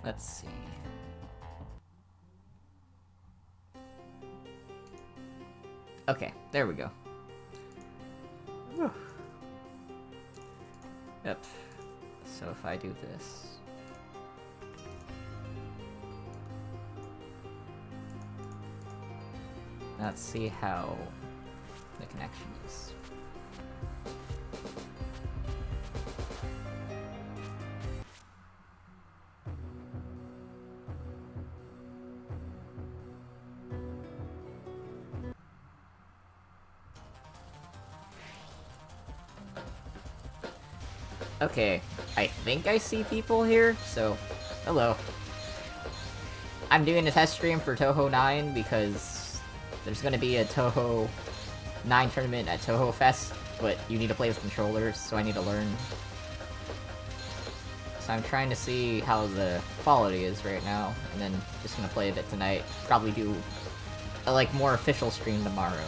Let's see. Okay, there we go. Whew. Yep. So if I do this... Let's see how the connection is. Okay, I think I see people here, so hello. I'm doing a test stream for Touhou 9 because there's gonna be a Touhou 9 tournament at Touhou Fest, but you need to play with controllers, so I need to learn. So I'm trying to see how the quality is right now, and then just gonna play a bit tonight. Probably do a, like, more official stream tomorrow.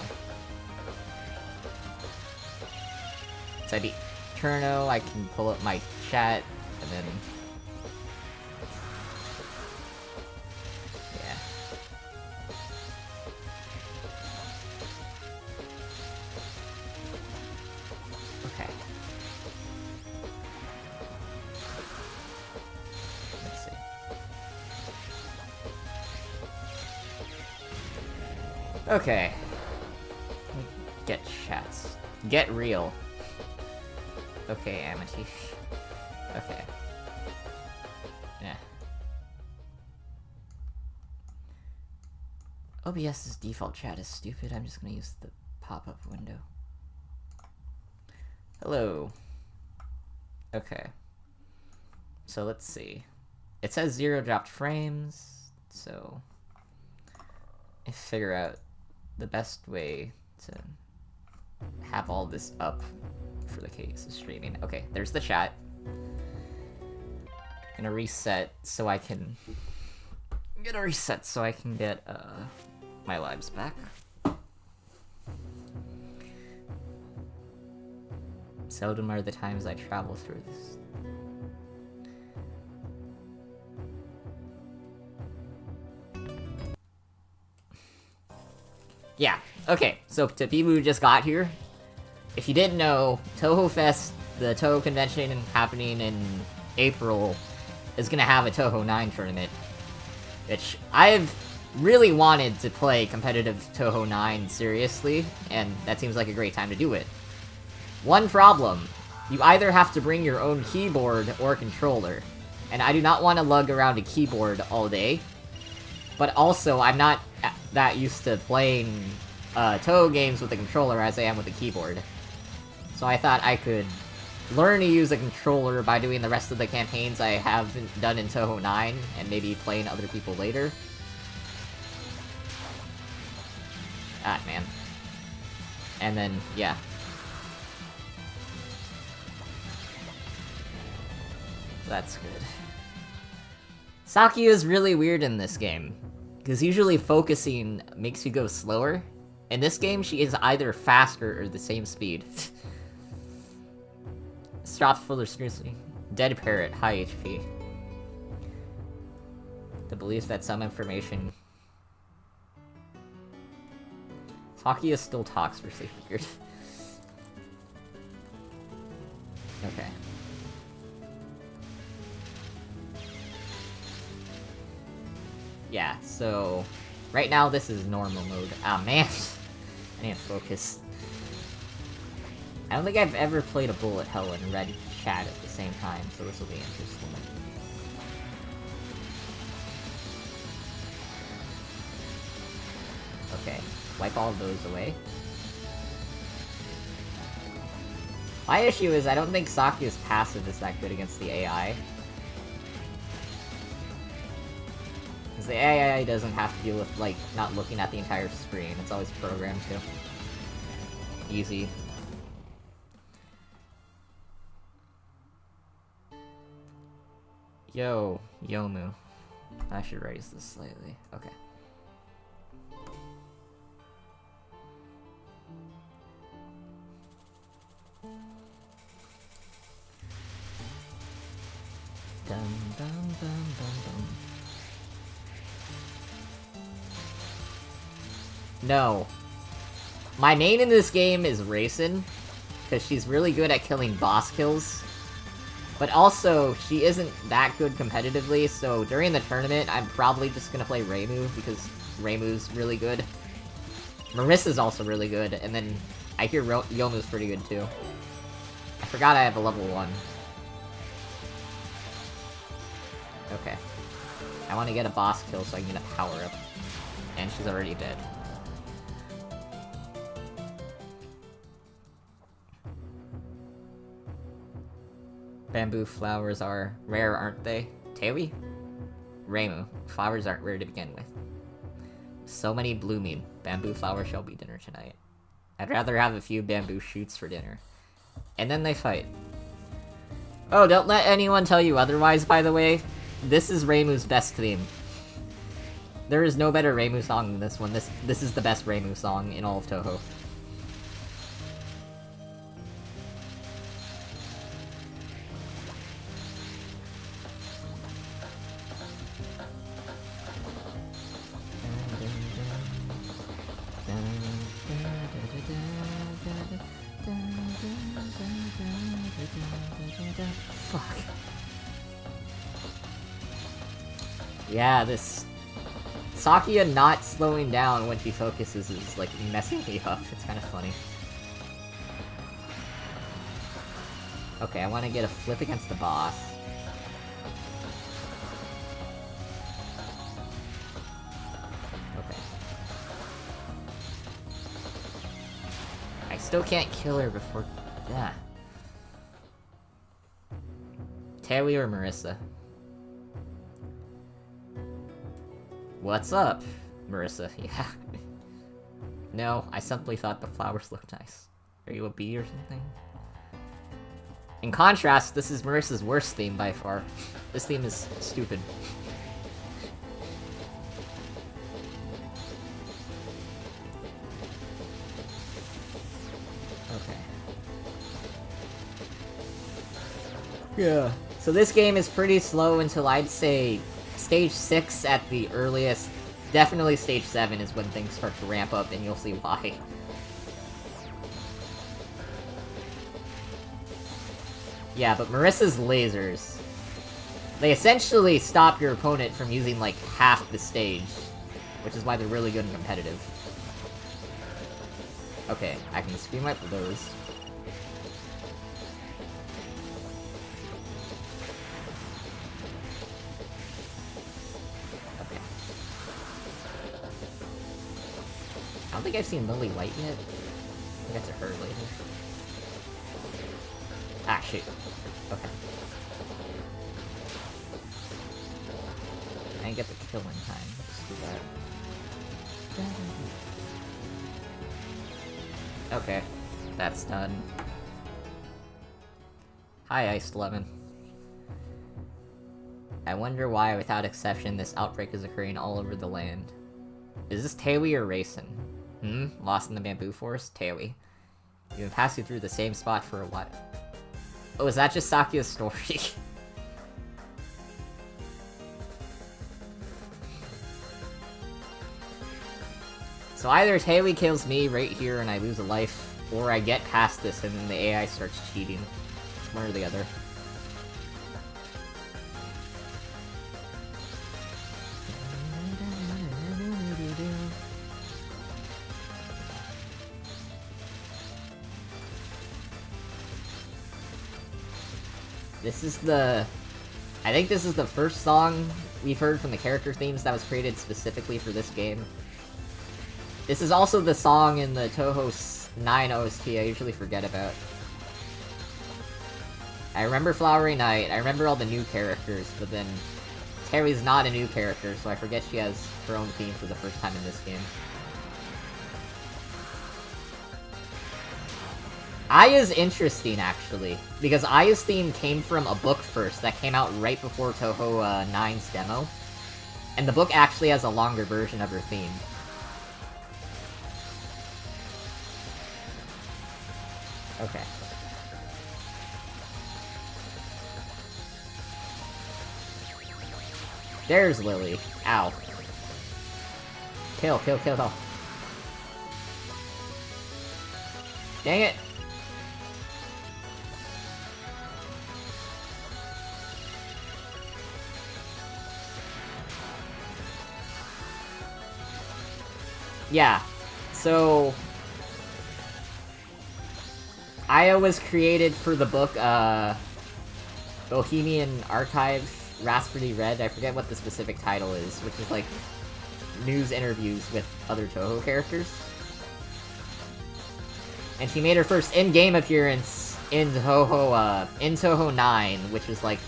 So I beat Turno, I can pull up my chat, and then... yeah. Okay. Let's see. Okay. Get chats. Get real. Okay, Amity. Okay. Yeah. OBS's default chat is stupid. I'm just gonna use the pop-up window. Hello. Okay. So let's see. It says 0 dropped frames, so I figure out the best way to have all this up for the case of streaming. Okay, there's the chat. Gonna reset so I can get my lives back. Seldom are the times I travel through this. Yeah, okay, so to people who just got here, if you didn't know, Touhou Fest, the Touhou convention happening in April, is gonna have a Touhou 9 tournament, which I've really wanted to play competitive Touhou 9 seriously, and that seems like a great time to do it. One problem, you either have to bring your own keyboard or controller, and I do not want to lug around a keyboard all day, but also I'm not that used to playing Touhou games with a controller as I am with a keyboard. So I thought I could learn to use a controller by doing the rest of the campaigns I have done in Touhou 9, and maybe playing other people later. Ah, man. And then, yeah. That's good. Saki is really weird in this game, because usually focusing makes you go slower. In this game, she is either faster or the same speed. Stops full of scrutiny. Dead parrot, high HP. The belief that some information... Saki still talks for sleep weird. Okay. Yeah, so... right now this is normal mode. Ah, man! I need to focus. I don't think I've ever played a bullet hell and read chat at the same time, so this will be interesting. Okay, wipe all of those away. My issue is I don't think Sakuya's passive is that good against the AI. Because the AI doesn't have to deal with, like, not looking at the entire screen. It's always programmed to. Easy. Yo, Yomu. I should raise this slightly. Okay. Dun No. My main in this game is Raisin, because she's really good at killing boss kills. But also, she isn't that good competitively, so during the tournament, I'm probably just gonna play Reimu, because Reimu's really good. Marissa's also really good, and then I hear Yomu's pretty good too. I forgot I have a level 1. Okay. I want to get a boss kill so I can get a power-up. And she's already dead. Bamboo flowers are rare, aren't they? Tewi? Reimu. Flowers aren't rare to begin with. So many blooming. Bamboo flowers shall be dinner tonight. I'd rather have a few bamboo shoots for dinner. And then they fight. Oh, don't let anyone tell you otherwise, by the way. This is Reimu's best theme. There is no better Reimu song than this one. This is the best Reimu song in all of Touhou. Fuck. Yeah, this Sakia not slowing down when she focuses is, like, messing me up. It's kind of funny. Okay, I want to get a flip against the boss. Okay. I still can't kill her before... Yeah. Tewi or Marissa? What's up, Marissa? Yeah. No, I simply thought the flowers looked nice. Are you a bee or something? In contrast, this is Marissa's worst theme by far. This theme is stupid. Okay. Yeah. So this game is pretty slow until I'd say stage 6 at the earliest. Definitely stage 7 is when things start to ramp up, and you'll see why. Yeah, but Marissa's lasers, they essentially stop your opponent from using, like, half the stage, which is why they're really good and competitive. Okay, I can scream wipe those. Okay. I don't think I've seen Lily White yet. I'll get to her later. Ah, shoot. Okay. I didn't get the kill in time. Let's do that. Okay. That's done. Hi, Iced Lemon. I wonder why, without exception, this outbreak is occurring all over the land. Is this Tewi or Raisin? Lost in the bamboo forest? Tewi. You've been passing through the same spot for a while. Oh, is that just Sakia's story? So either Tewi kills me right here and I lose a life, or I get past this and then the AI starts cheating. It's one or the other. This is the... I think this is the first song we've heard from the character themes that was created specifically for this game. This is also the song in the Touhou 9 OST I usually forget about. I remember Flowery Night, I remember all the new characters, but then Terry's not a new character, so I forget she has her own theme for the first time in this game. Aya's interesting, actually, because Aya's theme came from a book first that came out right before Touhou 9's demo, and the book actually has a longer version of her theme. Okay. There's Lily. Ow. Kill, kill, kill, kill. Dang it! Yeah, so... Aya was created for the book, Bohemian Archive, Rasputin Red. I forget what the specific title is, which is like news interviews with other Touhou characters. And she made her first in-game appearance in Touhou 9, which was like...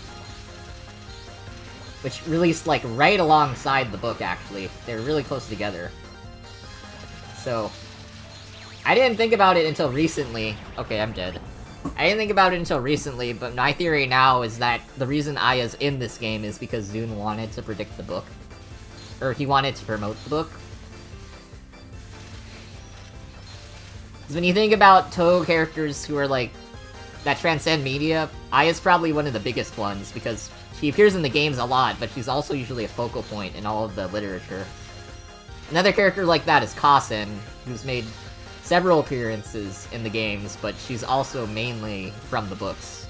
which released like right alongside the book, actually. They were really close together. So... I didn't think about it until recently. Okay, I'm dead. I didn't think about it until recently, but my theory now is that the reason Aya's in this game is because Zune wanted to predict the book. Or he wanted to promote the book. Because when you think about Touhou characters who are like... that transcend media, Aya's probably one of the biggest ones, because she appears in the games a lot, but she's also usually a focal point in all of the literature. Another character like that is Kasen, who's made several appearances in the games, but she's also mainly from the books.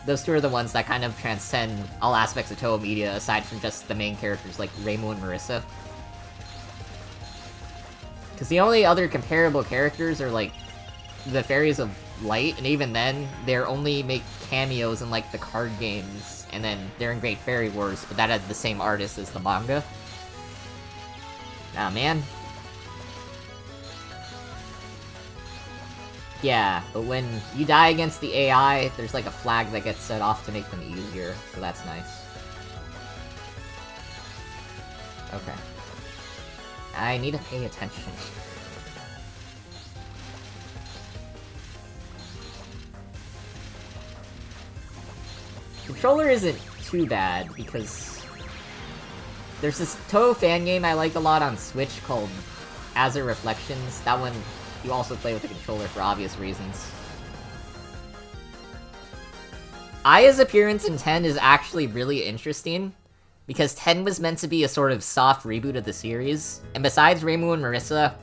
Those two are the ones that kind of transcend all aspects of Touhou media, aside from just the main characters like Reimu and Marissa. Because the only other comparable characters are like the Fairies of Light, and even then, they're only make cameos in like the card games, and then they're in Great Fairy Wars, but that had the same artist as the manga. Ah, man. Yeah, but when you die against the AI, there's like a flag that gets set off to make them easier, so that's nice. Okay. I need to pay attention. Controller isn't too bad, because there's this Touhou fan game I like a lot on Switch called Azure Reflections. That one you also play with the controller for obvious reasons. Aya's appearance in 10 is actually really interesting, because 10 was meant to be a sort of soft reboot of the series, and besides Reimu and Marissa,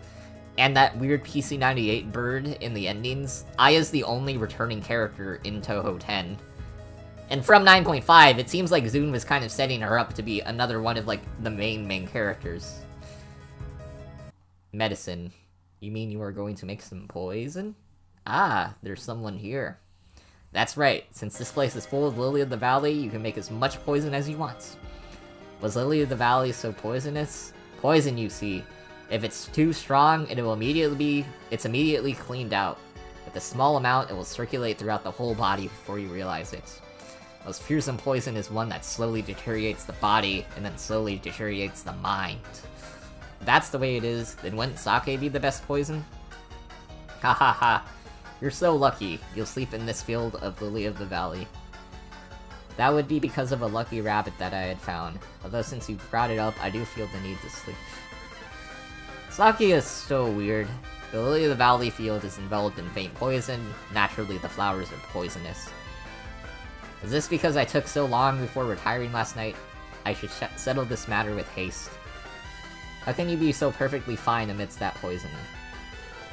and that weird PC-98 bird in the endings, Aya's the only returning character in Touhou 10. And from 9.5, it seems like Zune was kind of setting her up to be another one of, like, the main characters. Medicine. You mean you are going to make some poison? Ah, there's someone here. That's right, since this place is full of Lily of the Valley, you can make as much poison as you want. Was Lily of the Valley so poisonous? Poison, you see. If it's too strong, it's immediately cleaned out. With a small amount, it will circulate throughout the whole body before you realize it. Most fearsome poison is one that slowly deteriorates the body, and then slowly deteriorates the mind. If that's the way it is, then wouldn't sake be the best poison? Ha ha ha. You're so lucky. You'll sleep in this field of Lily of the Valley. That would be because of a lucky rabbit that I had found. Although since you brought it up, I do feel the need to sleep. Sake is so weird. The Lily of the Valley field is enveloped in faint poison. Naturally, the flowers are poisonous. Is this because I took so long before retiring last night? I should settle this matter with haste. How can you be so perfectly fine amidst that poison?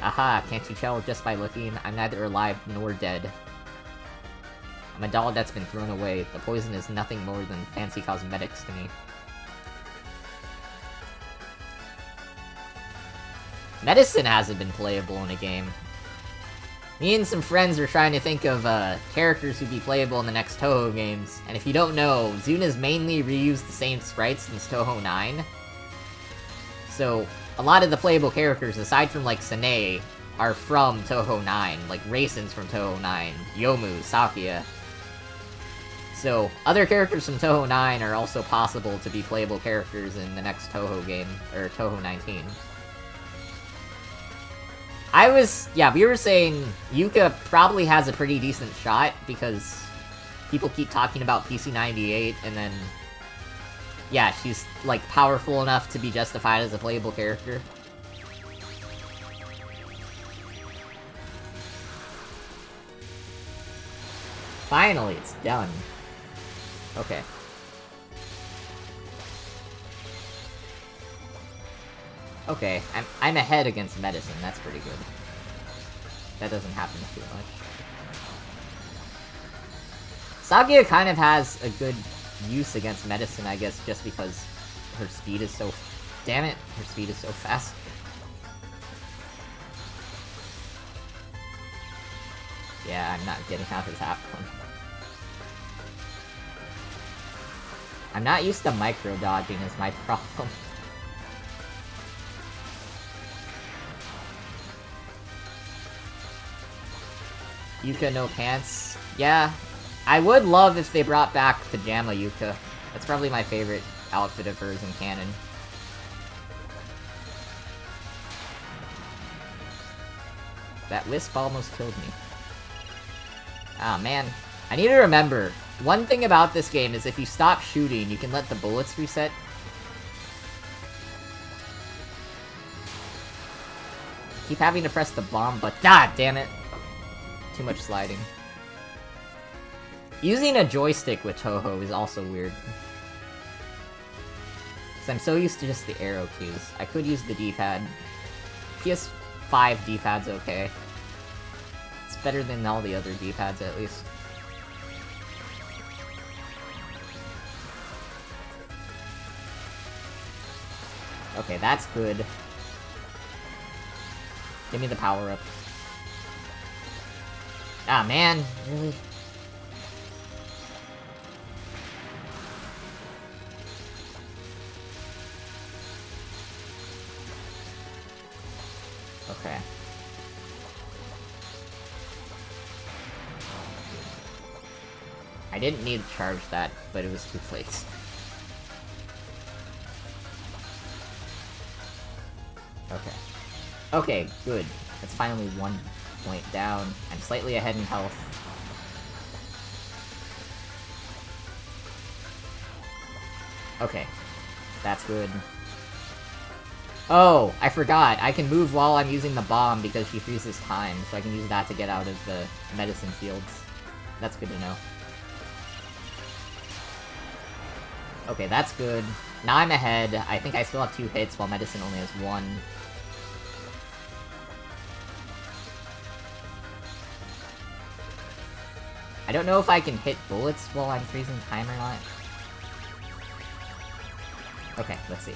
Aha, can't you tell just by looking? I'm neither alive nor dead. I'm a doll that's been thrown away. The poison is nothing more than fancy cosmetics to me. Medicine hasn't been playable in a game. Me and some friends were trying to think of characters who'd be playable in the next Touhou games, and if you don't know, Zune has mainly reused the same sprites since Touhou 9. So, a lot of the playable characters, aside from like Sanae, are from Touhou 9, like Raisin's from Touhou 9, Yomu, Sakuya. So, other characters from Touhou 9 are also possible to be playable characters in the next Touhou game, or Touhou 19. We were saying Yuka probably has a pretty decent shot, because people keep talking about PC-98, and then, yeah, she's, like, powerful enough to be justified as a playable character. Finally, it's done. Okay. Okay, I'm ahead against medicine, that's pretty good. That doesn't happen too much. Sagia kind of has a good use against medicine, I guess, just because her speed is so... Damn it, her speed is so fast. Yeah, I'm not getting out of that one. I'm not used to micro-dodging is my problem. Yuka no pants. Yeah, I would love if they brought back Pajama Yuka. That's probably my favorite outfit of hers in canon. That wisp almost killed me. Ah, man. I need to remember, one thing about this game is if you stop shooting, you can let the bullets reset. Keep having to press the bomb, but god damn it. Too much sliding. Using a joystick with Touhou is also weird. Because I'm so used to just the arrow keys. I could use the D-pad. PS5 D-pad's okay. It's better than all the other D-pads, at least. Okay, that's good. Give me the power-up. Ah, man. Really? Okay. I didn't need to charge that, but it was too late. Okay. Okay, good. That's finally 1 point down. I'm slightly ahead in health. Okay. That's good. Oh, I forgot. I can move while I'm using the bomb because she freezes time, so I can use that to get out of the medicine fields. That's good to know. Okay, that's good. Now I'm ahead. I think I still have 2 hits while medicine only has 1. I don't know if I can hit bullets while I'm freezing time or not. Okay, let's see.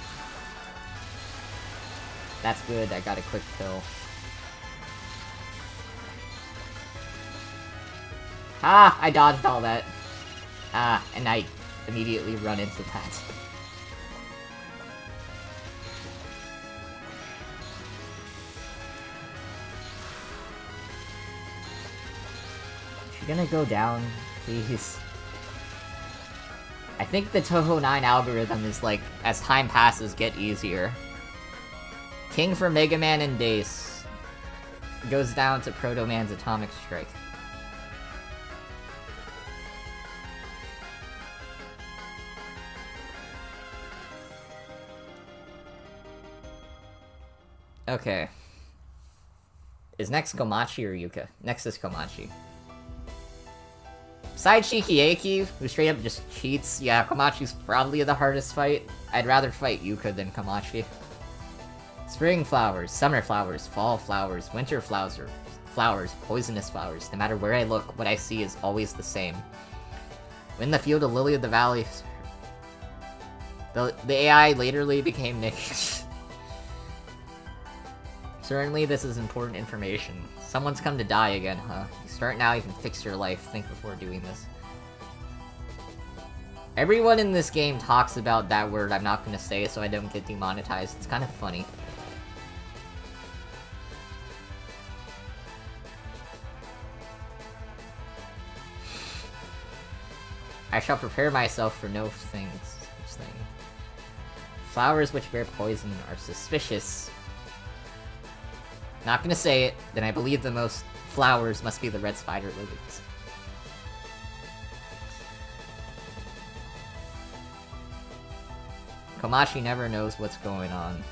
That's good, I got a quick kill. Ah, I dodged all that. Ah, and I immediately run into that. Is she gonna go down, please? I think the Touhou 9 algorithm is like, as time passes, get easier. King for Mega Man and Dace goes down to Proto Man's Atomic Strike. Okay. Is next Komachi or Yuka? Next is Komachi. Besides Shikieki, who straight up just cheats, yeah, Komachi's probably the hardest fight. I'd rather fight Yuka than Komachi. Spring flowers, summer flowers, fall flowers, winter flowers, poisonous flowers. No matter where I look, what I see is always the same. In the field of Lily of the Valley, the AI laterally became naked. Certainly this is important information. Someone's come to die again, huh? You start now, you can fix your life. Think before doing this. Everyone in this game talks about that word I'm not gonna say so I don't get demonetized. It's kind of funny. I shall prepare myself for no things. Flowers which bear poison are suspicious. Not gonna say it, then I believe the most flowers must be the red spider lilies. Komachi never knows what's going on.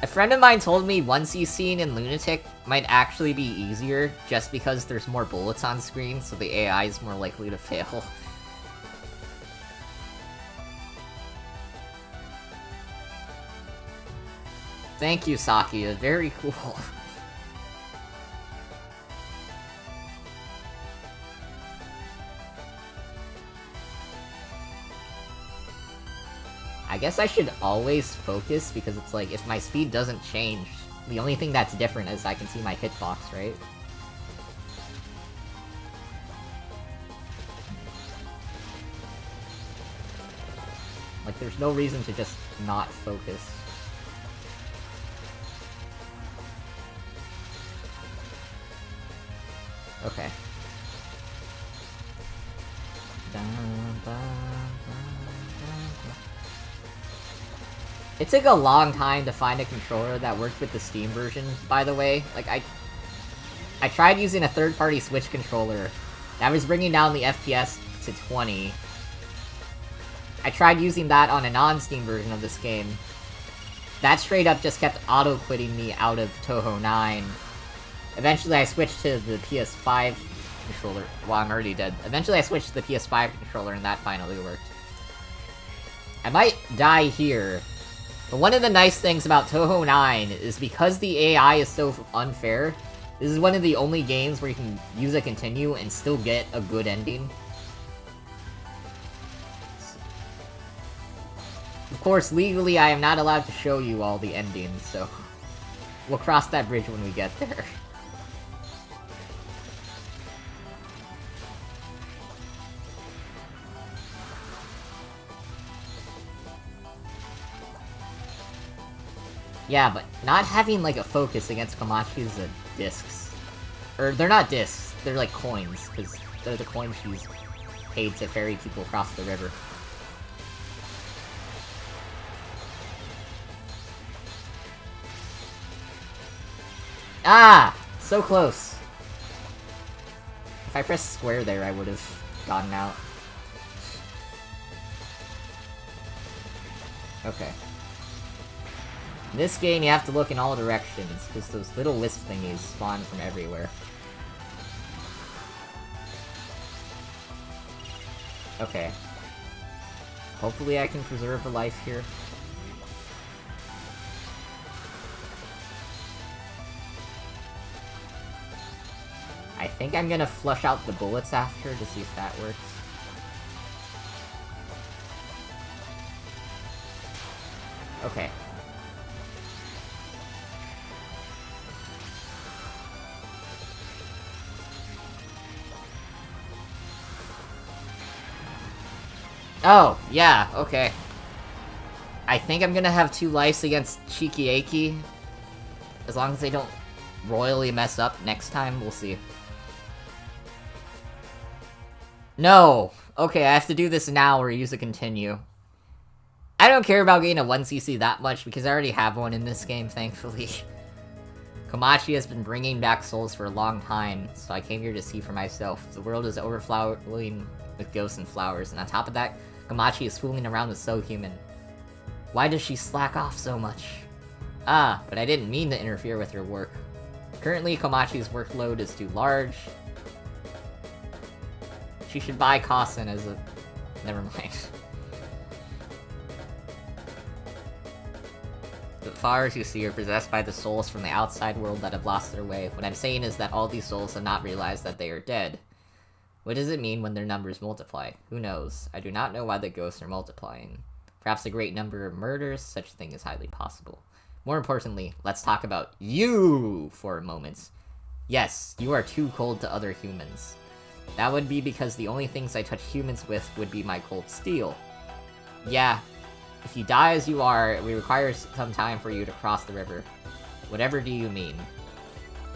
A friend of mine told me 1C scene in Lunatic might actually be easier just because there's more bullets on screen, so the AI is more likely to fail. Thank you, Sakia. Very cool. I guess I should always focus, because it's like, if my speed doesn't change, the only thing that's different is I can see my hitbox, right? Like, there's no reason to just not focus. Okay. It took a long time to find a controller that worked with the Steam version, by the way. Like, I tried using a third-party Switch controller that was bringing down the FPS to 20. I tried using that on a non-Steam version of this game. That straight up just kept auto-quitting me out of Touhou 9. Eventually I switched to the PS5 controller. Well, I'm already dead. Eventually I switched to the PS5 controller and that finally worked. I might die here, but one of the nice things about Touhou 9 is because the AI is so unfair, this is one of the only games where you can use a continue and still get a good ending. Of course, legally I am not allowed to show you all the endings, so we'll cross that bridge when we get there. Yeah, but not having, like, a focus against Komachi's discs. Or, they're not discs, they're like coins, because they're the coins she's paid to ferry people across the river. Ah! So close! If I pressed square there, I would've gotten out. Okay. In this game, you have to look in all directions, because those little wisp thingies spawn from everywhere. Okay. Hopefully I can preserve a life here. I think I'm gonna flush out the bullets after to see if that works. Okay. Oh, yeah, okay. I think I'm gonna have 2 lives against Shikiaki. As long as they don't royally mess up next time, we'll see. No! Okay, I have to do this now or use a continue. I don't care about getting a 1cc that much, because I already have one in this game, thankfully. Komachi has been bringing back souls for a long time, so I came here to see for myself. The world is overflowing with ghosts and flowers, and on top of that, Komachi is fooling around with So Human. Why does she slack off so much? Ah, but I didn't mean to interfere with her work. Currently, Komachi's workload is too large. She should buy Kasen as a... Never mind. The flowers you see are possessed by the souls from the outside world that have lost their way. What I'm saying is that all these souls have not realized that they are dead. What does it mean when their numbers multiply? Who knows? I do not know why the ghosts are multiplying. Perhaps a great number of murders? Such a thing is highly possible. More importantly, let's talk about you for a moment. Yes, you are too cold to other humans. That would be because the only things I touch humans with would be my cold steel. Yeah, if you die as you are, it will require some time for you to cross the river. Whatever do you mean?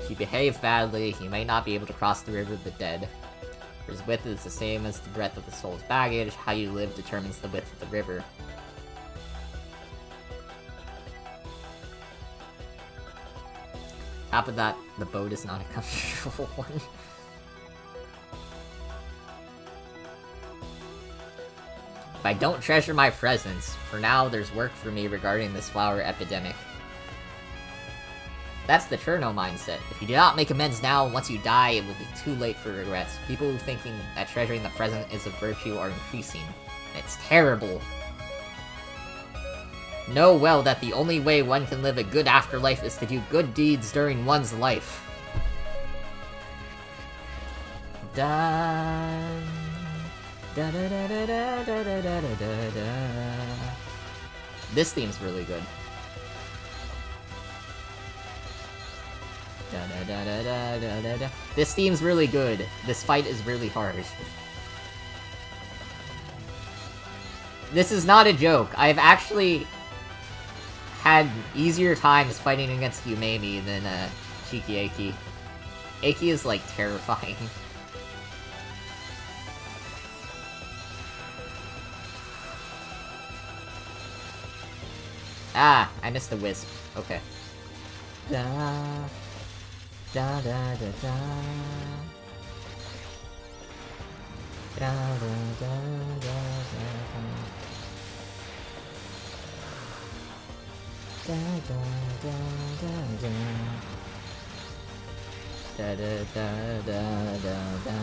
If you behave badly, you may not be able to cross the river of the dead. Whose width is the same as the breadth of the soul's baggage, how you live determines the width of the river. Top of that, the boat is not a comfortable one. If I don't treasure my presence, for now there's work for me regarding this flower epidemic. That's the Cherno mindset. If you do not make amends now, once you die, it will be too late for regrets. People who thinking that treasuring the present is a virtue are increasing. And it's terrible. Know well that the only way one can live a good afterlife is to do good deeds during one's life. Da da da da da da da da da da da. This theme's really good. Da da da da da da da da. This theme's really good. This fight is really hard. This is not a joke. I've actually had easier times fighting against Yumemi than Shiki Aki. Aki is like terrifying. Ah, I missed the wisp. Okay. Da da da da da. Da da da da da. Da da da da da. Da da da da da da.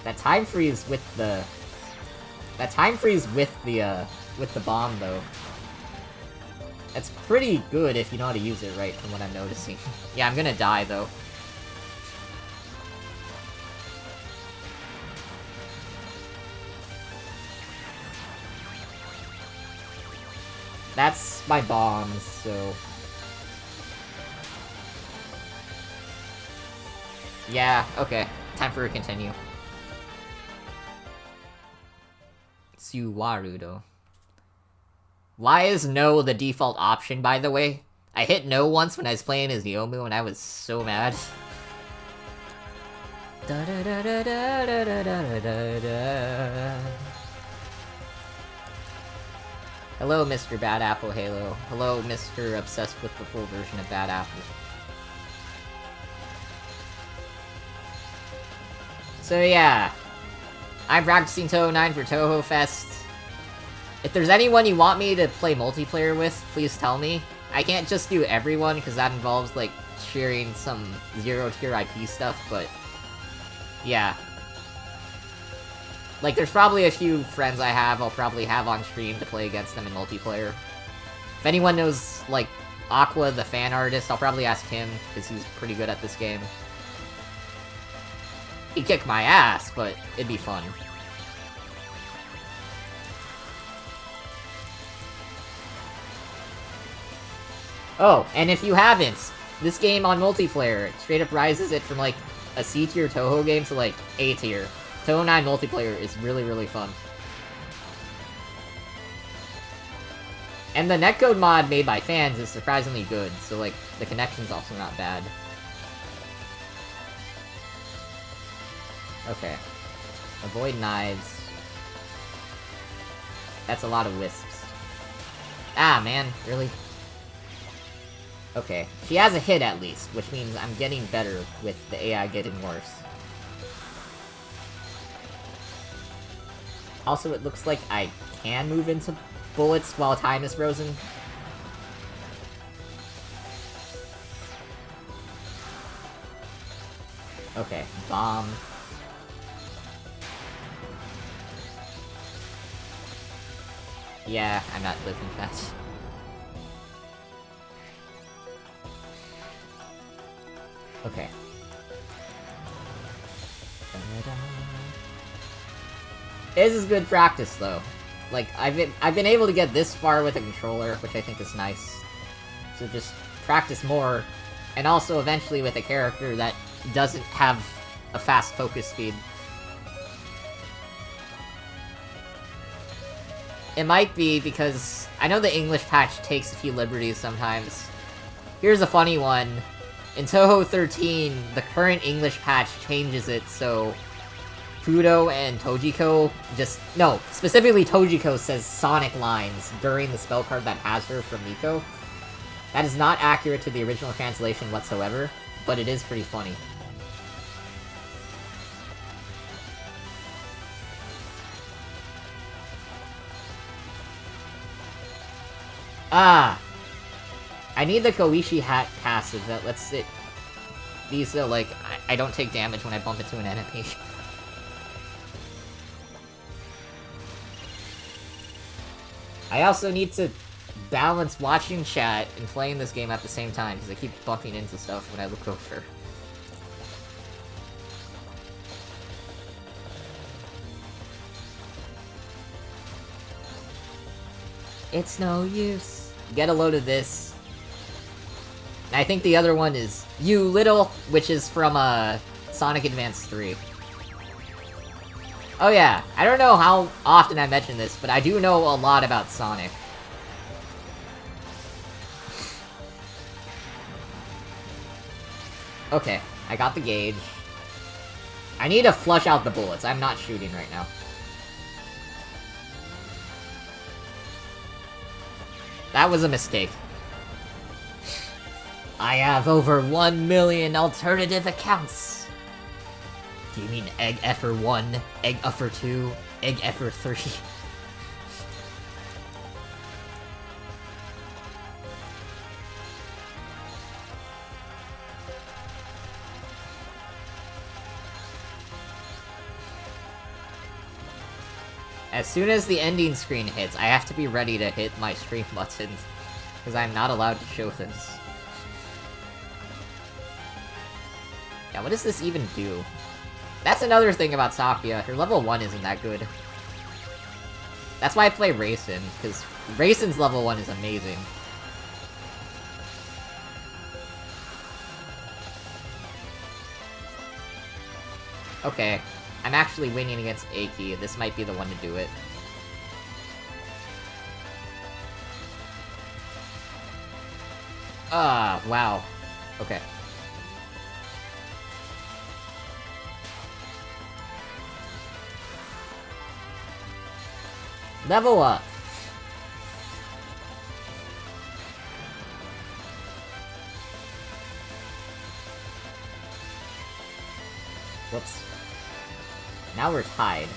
That time freeze with the... That time freeze with the bomb, though. That's pretty good if you know how to use it right, from what I'm noticing. Yeah, I'm gonna die, though. That's my bombs, so... Yeah, okay. Time for a continue. Suwaru, though. Why is no the default option, by the way? I hit no once when I was playing as Yomu, and I was so mad. Da da da da da da da da da da. Hello, Mr. Bad Apple Halo. Hello, Mr. Obsessed with the full version of Bad Apple. So yeah, I'm practicing Touhou 9 for Touhou Fest. If there's anyone you want me to play multiplayer with, please tell me. I can't just do everyone, because that involves, like, sharing some zero-tier IP stuff, but... yeah. Like, there's probably a few friends I'll probably have on stream to play against them in multiplayer. If anyone knows, like, Aqua, the fan artist, I'll probably ask him, because he's pretty good at this game. He'd kick my ass, but it'd be fun. Oh, and if you haven't, this game on multiplayer straight up rises it from, like, a C-tier Touhou game to, like, A-tier. Touhou 9 multiplayer is really, really fun. And the netcode mod made by fans is surprisingly good, so, like, the connection's also not bad. Okay. Avoid knives. That's a lot of wisps. Ah, man, really? Okay, she has a hit at least, which means I'm getting better with the AI getting worse. Also, it looks like I can move into bullets while time is frozen. Okay, bomb. Yeah, I'm not living fast. Okay. This is good practice, though. Like, I've been able to get this far with a controller, which I think is nice. So just practice more, and also eventually with a character that doesn't have a fast focus speed. It might be because I know the English patch takes a few liberties sometimes. Here's a funny one. In Touhou 13, the current English patch changes it so Fudo and Tojiko no, specifically Tojiko says Sonic lines during the spell card that has her from Miko. That is not accurate to the original translation whatsoever, but it is pretty funny. Ah! I need the Koishi hat passive that lets it be so, like, I don't take damage when I bump into an enemy. I also need to balance watching chat and playing this game at the same time, because I keep bumping into stuff when I look over. It's no use. Get a load of this. I think the other one is You Little, which is from Sonic Advance 3. Oh yeah, I don't know how often I mention this, but I do know a lot about Sonic. Okay, I got the gauge. I need to flush out the bullets. I'm not shooting right now. That was a mistake. I have over 1 million alternative accounts. Do you mean Egg Effer 1, Egg Effer 2, Egg Effer 3? As soon as the ending screen hits, I have to be ready to hit my stream buttons, because I'm not allowed to show this. Yeah, what does this even do? That's another thing about Sakuya, her level 1 isn't that good. That's why I play Racing, because Racing's level 1 is amazing. Okay, I'm actually winning against Aki. This might be the one to do it. Ah, wow. Okay. Level up! Whoops. Now we're tied.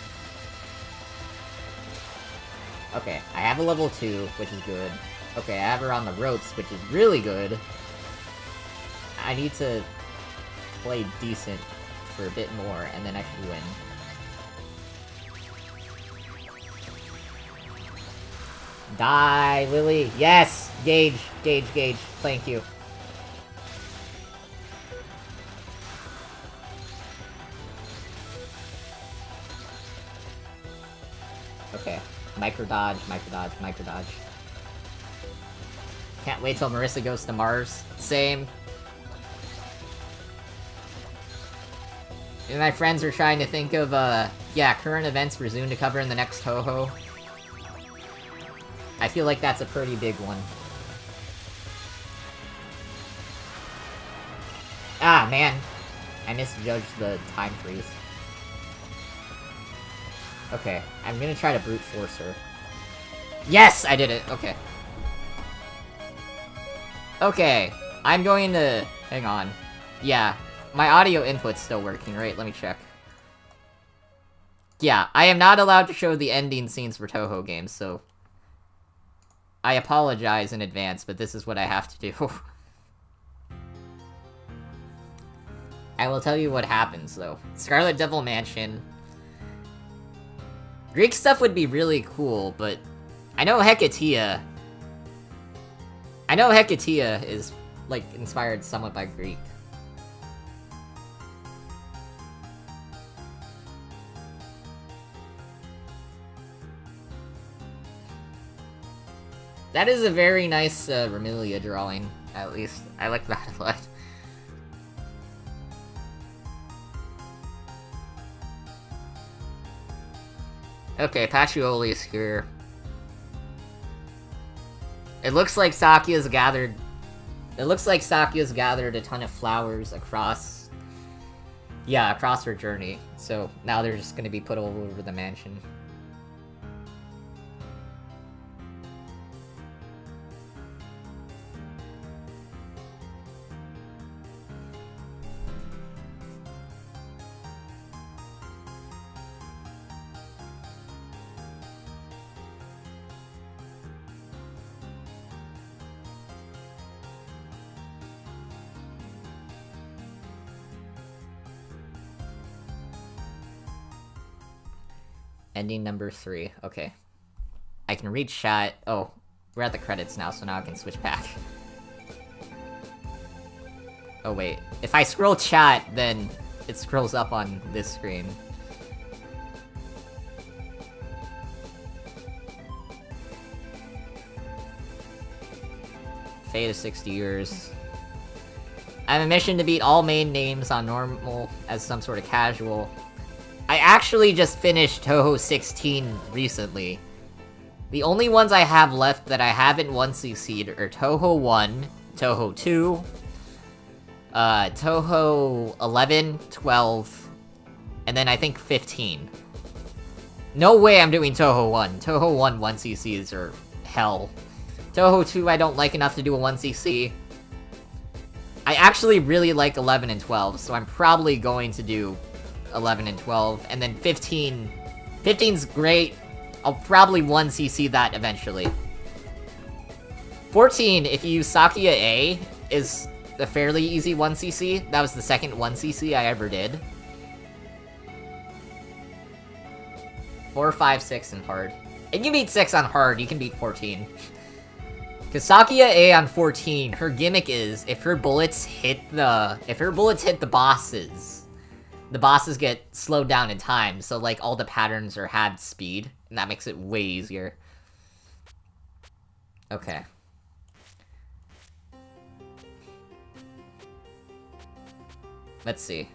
Okay, I have a level 2, which is good. Okay, I have her on the ropes, which is really good. I need to play decent for a bit more, and then I should win. Die, Lily! Yes! Gauge, gauge, gauge. Thank you. Okay. Micro dodge, micro dodge, micro dodge. Can't wait till Marissa goes to Mars. Same. And my friends are trying to think of, yeah, current events for Zune to cover in the next Touhou. I feel like that's a pretty big one. Ah, man. I misjudged the time freeze. Okay, I'm gonna try to brute force her. Yes! I did it! Okay. Okay, I'm going to... Hang on. Yeah, my audio input's still working, right? Let me check. Yeah, I am not allowed to show the ending scenes for Touhou games, so... I apologize in advance, but this is what I have to do. I will tell you what happens, though. Scarlet Devil Mansion. Greek stuff would be really cool, but... I know Hecatea is, like, inspired somewhat by Greek. That is a very nice, Remilia drawing, at least. I like that a lot. Okay, Pacioli is here. It looks like Sakuya's gathered... It looks like Sakuya's gathered a ton of flowers across... Yeah, across her journey. So, now they're just gonna be put all over the mansion. Ending number 3. Okay. I can read chat. Oh, we're at the credits now, so now I can switch back. Oh wait, if I scroll chat, then it scrolls up on this screen. Fate of 60 years. I have a mission to beat all main names on normal as some sort of casual. I actually just finished Touhou 16 recently. The only ones I have left that I haven't 1cc'd are Touhou 1, Touhou 2, Touhou 11, 12, and then I think 15. No way I'm doing Touhou 1. Touhou 1 1cc's are hell. Touhou 2 I don't like enough to do a 1cc. I actually really like 11 and 12, so I'm probably going to do 11 and 12, and then 15. 15's great. I'll probably 1cc that eventually. 14, if you use Sakuya A, is a fairly easy 1cc. That was the second 1cc I ever did. 4, 5, 6 in hard. And you beat 6 on hard, you can beat 14. Cause Sakuya A on 14, her gimmick is, if her bullets hit the bosses get slowed down in time, so like all the patterns are halved speed, and that makes it way easier. Okay. Let's see.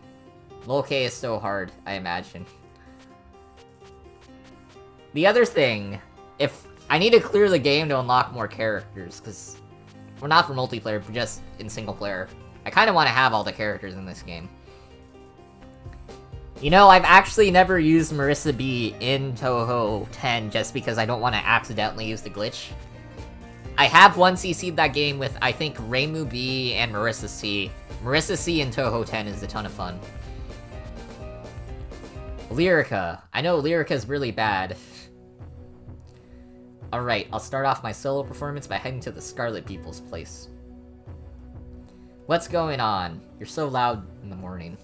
Lol K is so hard, I imagine. The other thing, if I need to clear the game to unlock more characters, because we're not for multiplayer, but just in single player. I kind of want to have all the characters in this game. You know, I've actually never used Marissa B in Touhou 10 just because I don't want to accidentally use the glitch. I have 1cc'd that game with, I think, Reimu B and Marissa C. Marissa C in Touhou 10 is a ton of fun. Lyrica. I know Lyrica's really bad. Alright, I'll start off my solo performance by heading to the Scarlet People's place. What's going on? You're so loud in the morning.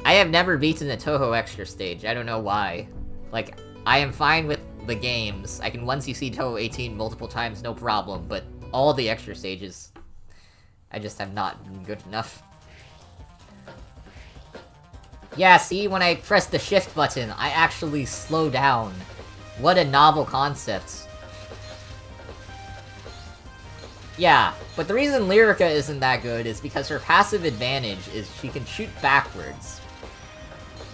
I have never beaten the Touhou extra stage, I don't know why. Like, I am fine with the games. I can 1cc Touhou 18 multiple times, no problem, but all the extra stages, I just have not been good enough. Yeah, see, when I press the shift button, I actually slow down. What a novel concept. Yeah, but the reason Lyrica isn't that good is because her passive advantage is she can shoot backwards.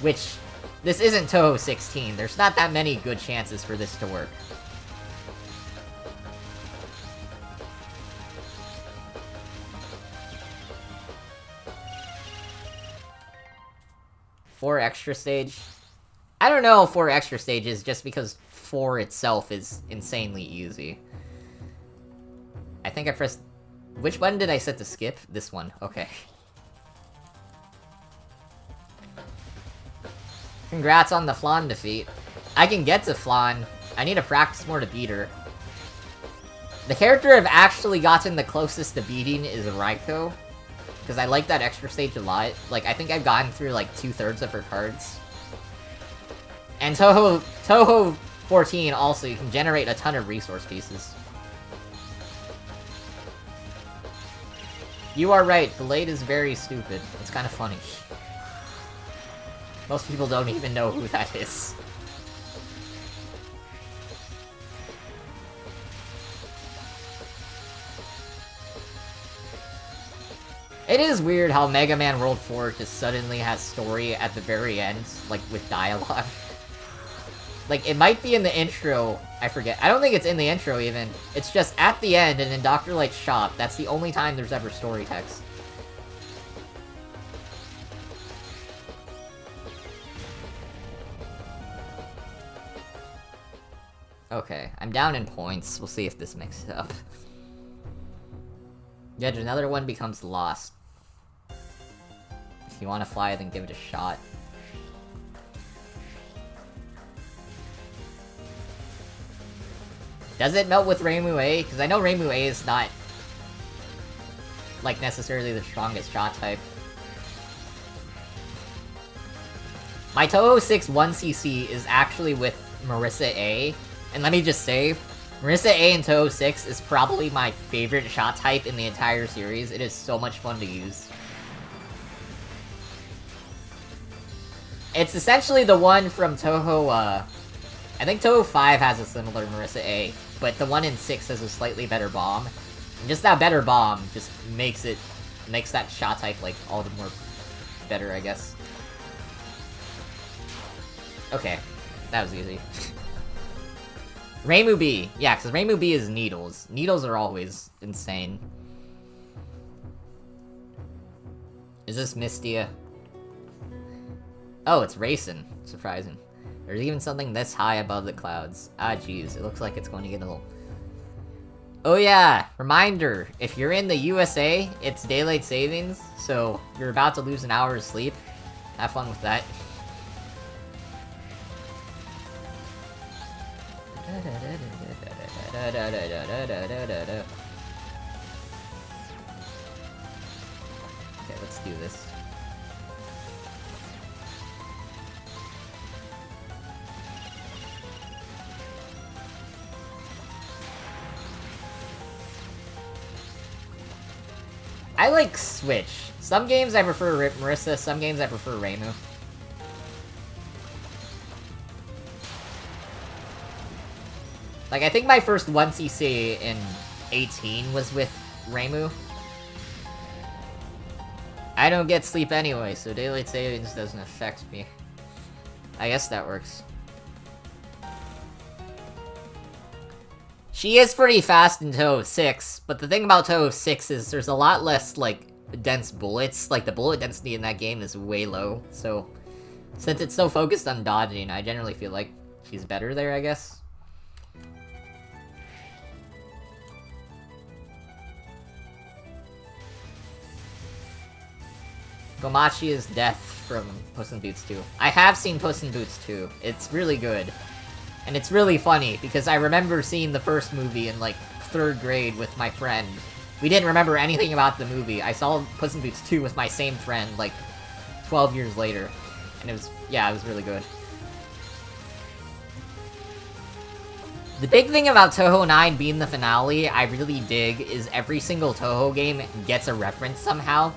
Which, this isn't Touhou 16, there's not that many good chances for this to work. Four extra stage? I don't know 4 extra stages just because 4 itself is insanely easy. I think I pressed... Which button did I set to skip? This one. Okay. Congrats on the Flan defeat. I can get to Flan. I need to practice more to beat her. The character I've actually gotten the closest to beating is Raiko. Because I like that extra stage a lot. Like, I think I've gotten through like 2/3 of her cards. And Touhou 14 also, you can generate a ton of resource pieces. You are right, Blade is very stupid. It's kind of funny. Most people don't even know who that is. It is weird how Mega Man World 4 just suddenly has story at the very end, like, with dialogue. Like, it might be in the intro, I forget. I don't think it's in the intro, even. It's just at the end, and in Dr. Light's shop. That's the only time there's ever story text. Okay, I'm down in points. We'll see if this mixes it up. Yet another one becomes lost. If you want to fly, then give it a shot. Does it melt with Reimu A? Because I know Reimu A is not, like, necessarily the strongest shot type. My Touhou 6 1cc is actually with Marissa A, And let me just say, Marissa A in Touhou 6 is probably my favorite shot type in the entire series. It is so much fun to use. It's essentially the one from Touhou, I think Touhou 5 has a similar Marissa A, but the one in 6 has a slightly better bomb. And just that better bomb just makes that shot type, like, all the more better, I guess. Okay, that was easy. Reimu B. Yeah, because Reimu B is needles. Needles are always insane. Is this Mystia? Oh, it's racing. Surprising. There's even something this high above the clouds. Ah, jeez. It looks like it's going to get a little... Oh yeah! Reminder! If you're in the USA, it's daylight savings, so you're about to lose an hour of sleep. Have fun with that. Okay, let's do this. I like Switch. Some games I prefer Marissa, some games I prefer Reimu. Like, I think my first 1cc in 18 was with Reimu. I don't get sleep anyway, so daylight savings doesn't affect me. I guess that works. She is pretty fast in Touhou 6, but the thing about Touhou 6 is there's a lot less, like, dense bullets. Like, the bullet density in that game is way low, so... Since it's so focused on dodging, I generally feel like she's better there, I guess. Gomachi is Death from Puss in Boots 2. I have seen Puss in Boots 2. It's really good. And it's really funny, because I remember seeing the first movie in, like, 3rd grade with my friend. We didn't remember anything about the movie. I saw Puss in Boots 2 with my same friend, like, 12 years later. And it was, yeah, it was really good. The big thing about Touhou 9 being the finale, I really dig, is every single Touhou game gets a reference somehow.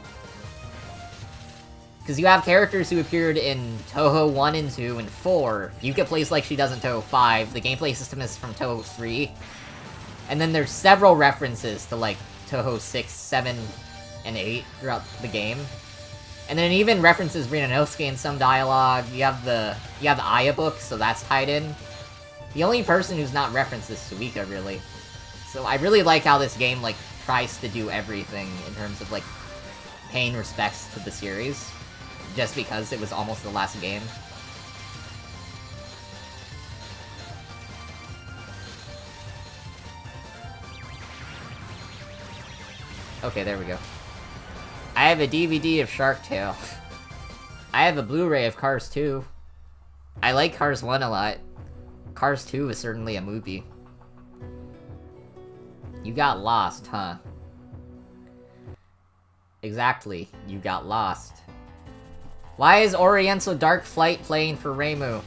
Because you have characters who appeared in Touhou 1 and 2 and 4. Yuka plays like she does in Touhou 5. The gameplay system is from Touhou 3. And then there's several references to, like, Touhou 6, 7, and 8 throughout the game. And then it even references Rinanosuke in some dialogue. You have the Aya book, so that's tied in. The only person who's not referenced is Suika, really. So I really like how this game, like, tries to do everything in terms of, like, paying respects to the series. Just because it was almost the last game. Okay, there we go. I have a DVD of Shark Tale. I have a Blu-ray of Cars 2. I like Cars 1 a lot. Cars 2 is certainly a movie. You got lost, huh? Exactly, you got lost. Why is Oriental Dark Flight playing for Reimu?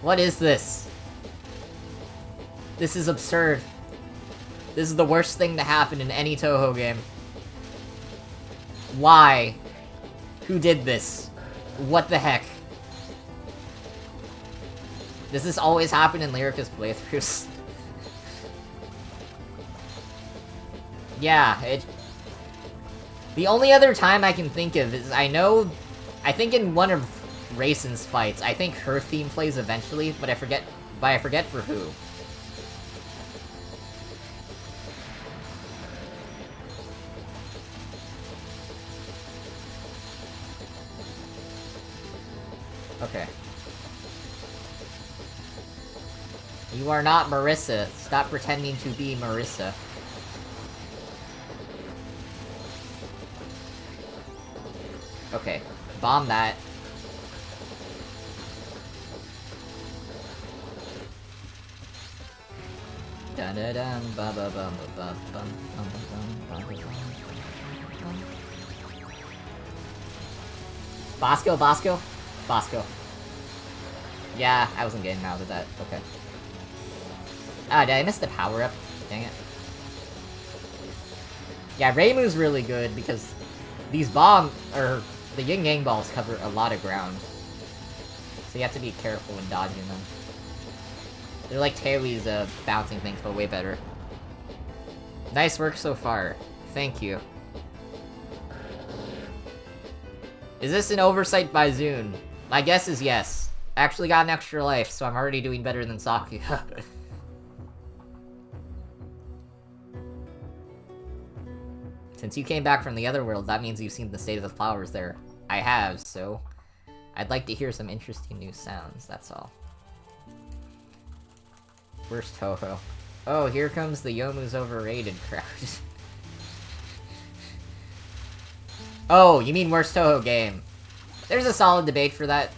What is this? This is absurd. This is the worst thing to happen in any Touhou game. Why? Who did this? What the heck? Does this always happen in Lyrica's playthroughs? Yeah, it... The only other time I can think of is, I think in one of Raisin's fights, I think her theme plays eventually, but I forget for who. Okay. You are not Marissa. Stop pretending to be Marissa. Okay. Bomb that. Dun dun dun ba ba bum ba bum bum bum bum bum. Bosco? Bosco. Yeah, I wasn't getting out of that. Okay. Ah, did I miss the power-up? Dang it. Yeah, Reimu's really good because these the yin yang balls cover a lot of ground. So you have to be careful when dodging them. They're like Taoi's bouncing things, but way better. Nice work so far. Thank you. Is this an oversight by Zune? My guess is yes. I actually got an extra life, so I'm already doing better than Sakuya. Since you came back from the other world, that means you've seen the state of the flowers there. I have, so I'd like to hear some interesting new sounds, that's all. Where's Touhou? Oh, here comes the Youmu's overrated crowd. Oh, you mean worst Touhou game? There's a solid debate for that.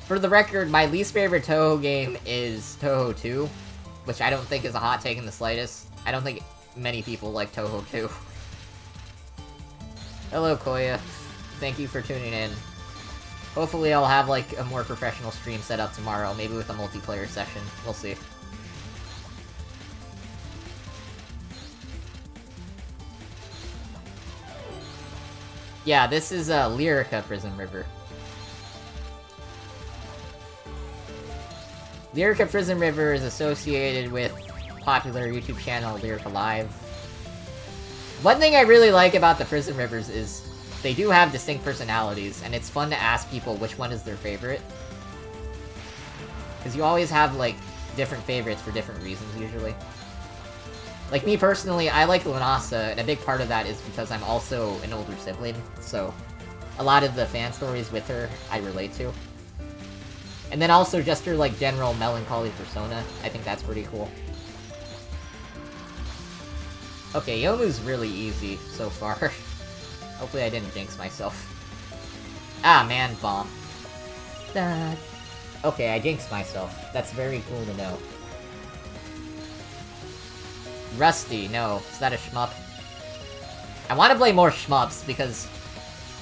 For the record, my least favorite Touhou game is Touhou 2, which I don't think is a hot take in the slightest. I don't think many people like Touhou 2. Hello, Koya. Thank you for tuning in. Hopefully I'll have, like, a more professional stream set up tomorrow, maybe with a multiplayer session. We'll see. Yeah, this is, Lyrica Prison River. Lyrica Prison River is associated with popular YouTube channel Lyrica Live. One thing I really like about the Prison Rivers is they do have distinct personalities, and it's fun to ask people which one is their favorite. Because you always have, like, different favorites for different reasons, usually. Like, me personally, I like Lunasa, and a big part of that is because I'm also an older sibling, so a lot of the fan stories with her, I relate to. And then also just her, like, general melancholy persona. I think that's pretty cool. Okay, Youmu's really easy so far. Hopefully I didn't jinx myself. Ah, man, bomb. Okay, I jinxed myself. That's very cool to know. Rusty, no. Is that a shmup? I want to play more shmups, because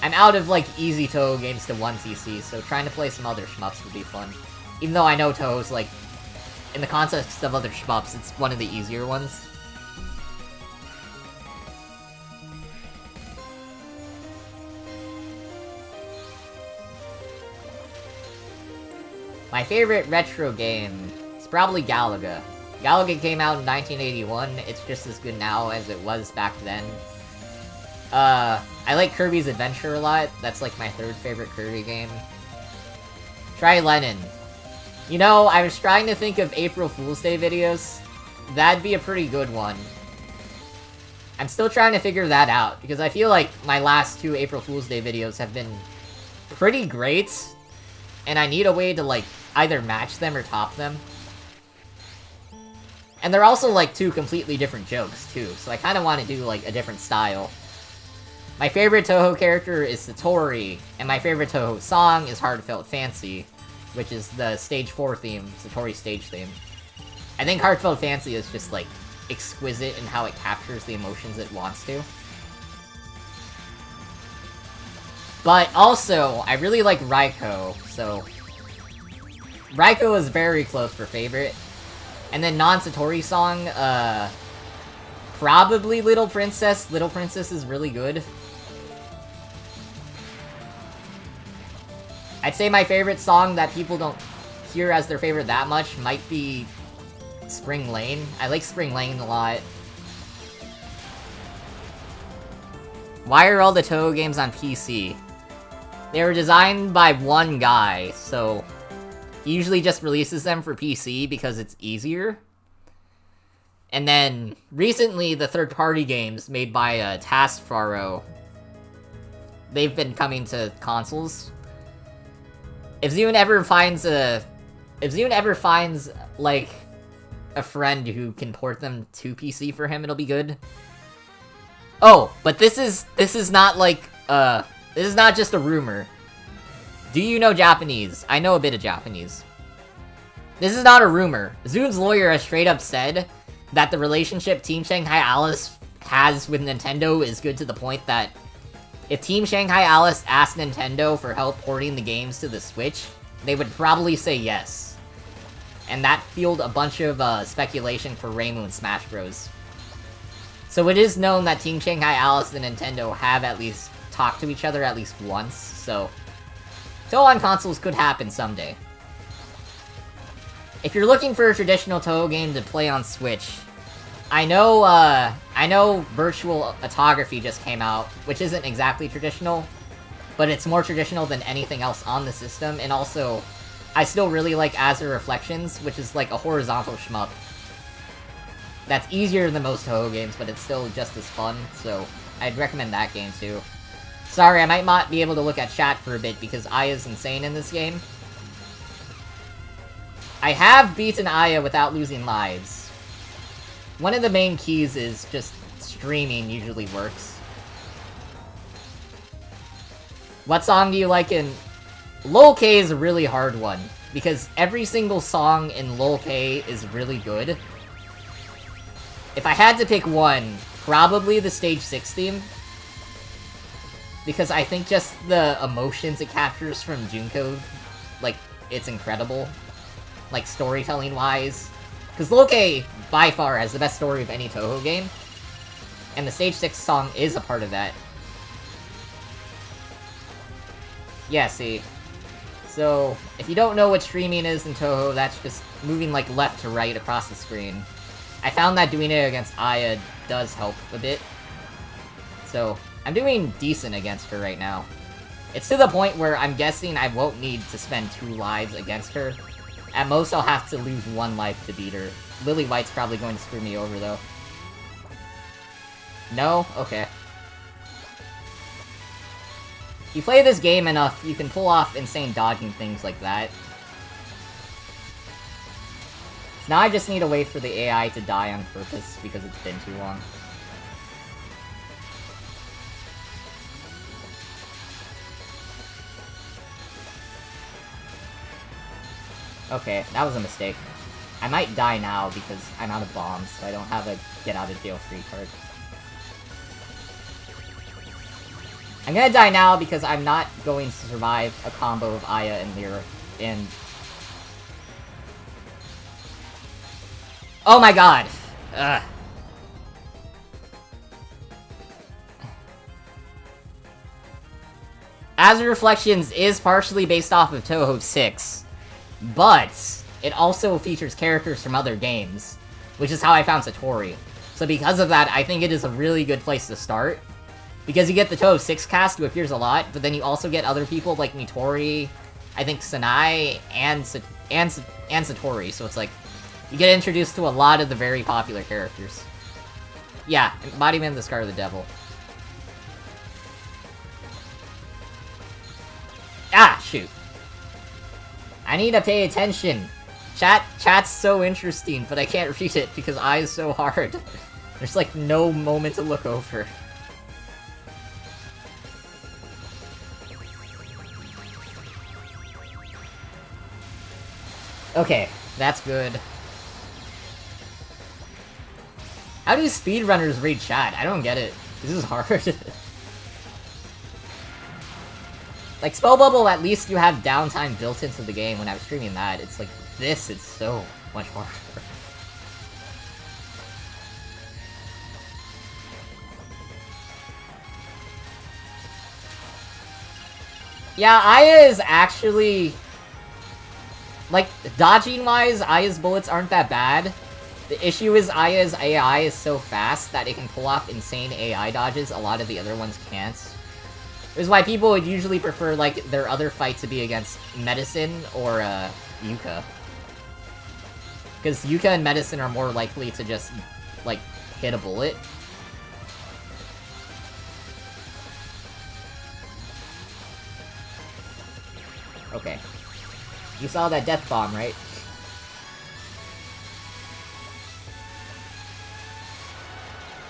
I'm out of, like, easy Touhou games to 1cc, so trying to play some other shmups would be fun. Even though I know Touhou's, like, in the context of other shmups, it's one of the easier ones. My favorite retro game is probably Galaga. Galaga came out in 1981, it's just as good now as it was back then. I like Kirby's Adventure a lot, that's like my third favorite Kirby game. Try Lennon. You know, I was trying to think of April Fool's Day videos. That'd be a pretty good one. I'm still trying to figure that out, because I feel like my last two April Fool's Day videos have been pretty great, and I need a way to, like, either match them or top them. And they're also, like, two completely different jokes, too, so I kind of want to do, like, a different style. My favorite Touhou character is Satori, and my favorite Touhou song is Heartfelt Fancy, which is the Stage 4 theme, Satori's stage theme. I think Heartfelt Fancy is just, like, exquisite in how it captures the emotions it wants to. But also, I really like Raiko, so Raiko is very close for favorite. And then non-Satori song, probably Little Princess. Little Princess is really good. I'd say my favorite song that people don't hear as their favorite that much might be Spring Lane. I like Spring Lane a lot. Why are all the Touhou games on PC? They were designed by one guy, so he usually just releases them for PC because it's easier. And then, recently, the third-party games made by Taskfaro, they've been coming to consoles. If Zune ever finds, like, a friend who can port them to PC for him, it'll be good. Oh, but this is not, like, this is not just a rumor. Do you know Japanese? I know a bit of Japanese. This is not a rumor. Zune's lawyer has straight up said that the relationship Team Shanghai Alice has with Nintendo is good to the point that if Team Shanghai Alice asked Nintendo for help porting the games to the Switch, they would probably say yes. and that fueled a bunch of speculation for Reimu and Smash Bros. So it is known that Team Shanghai Alice and Nintendo have at least talked to each other at least once, so Touhou on consoles could happen someday. If you're looking for a traditional Touhou game to play on Switch, I know Virtual Photography just came out, which isn't exactly traditional, but it's more traditional than anything else on the system, and also, I still really like Azure Reflections, which is like a horizontal shmup. That's easier than most Touhou games, but it's still just as fun, so I'd recommend that game too. Sorry, I might not be able to look at chat for a bit because Aya's insane in this game. I have beaten Aya without losing lives. One of the main keys is just streaming usually works. What song do you like in... Lol K is a really hard one, because every single song in Lol K is really good. If I had to pick one, probably the Stage 6 theme. Because I think just the emotions it captures from Junko, like, it's incredible. Like, storytelling-wise. Because Lol K, by far, has the best story of any Touhou game. And the Stage 6 song is a part of that. Yeah, see. So, if you don't know what streaming is in Touhou, that's just moving, like, left to right across the screen. I found that doing it against Aya does help a bit. So, I'm doing decent against her right now. It's to the point where I'm guessing I won't need to spend 2 lives against her. At most, I'll have to lose 1 life to beat her. Lily White's probably going to screw me over, though. No? Okay. You play this game enough, you can pull off insane dodging things like that. Now I just need to wait for the AI to die on purpose, because it's been too long. Okay, that was a mistake. I might die now because I'm out of bombs, so I don't have a get-out-of-jail-free card. I'm gonna die now because I'm not going to survive a combo of Aya and Lyra, and... Oh my god! Ugh. Azure Reflections is partially based off of Touhou 6, but it also features characters from other games, which is how I found Satori. So because of that, I think it is a really good place to start. Because you get the Touhou 6 cast, who appears a lot, but then you also get other people like Nitori, I think Sanai, and Satori, so it's like, you get introduced to a lot of the very popular characters. Yeah, Embodiment of the Scar of the Devil. Ah, shoot. I need to pay attention. Chat's so interesting, but I can't read it because I is so hard. There's like no moment to look over. Okay, that's good. How do speedrunners read chat? I don't get it. This is hard. Like, Spell Bubble, at least you have downtime built into the game. When I was streaming that, it's like, this is so much harder. Yeah, Aya is actually... Like, dodging-wise, Aya's bullets aren't that bad. The issue is Aya's AI is so fast that it can pull off insane AI dodges a lot of the other ones can't. Which is why people would usually prefer, like, their other fight to be against Medicine or, Yuka. Because Yuka and Medicine are more likely to just, like, hit a bullet. Okay. You saw that death bomb, right?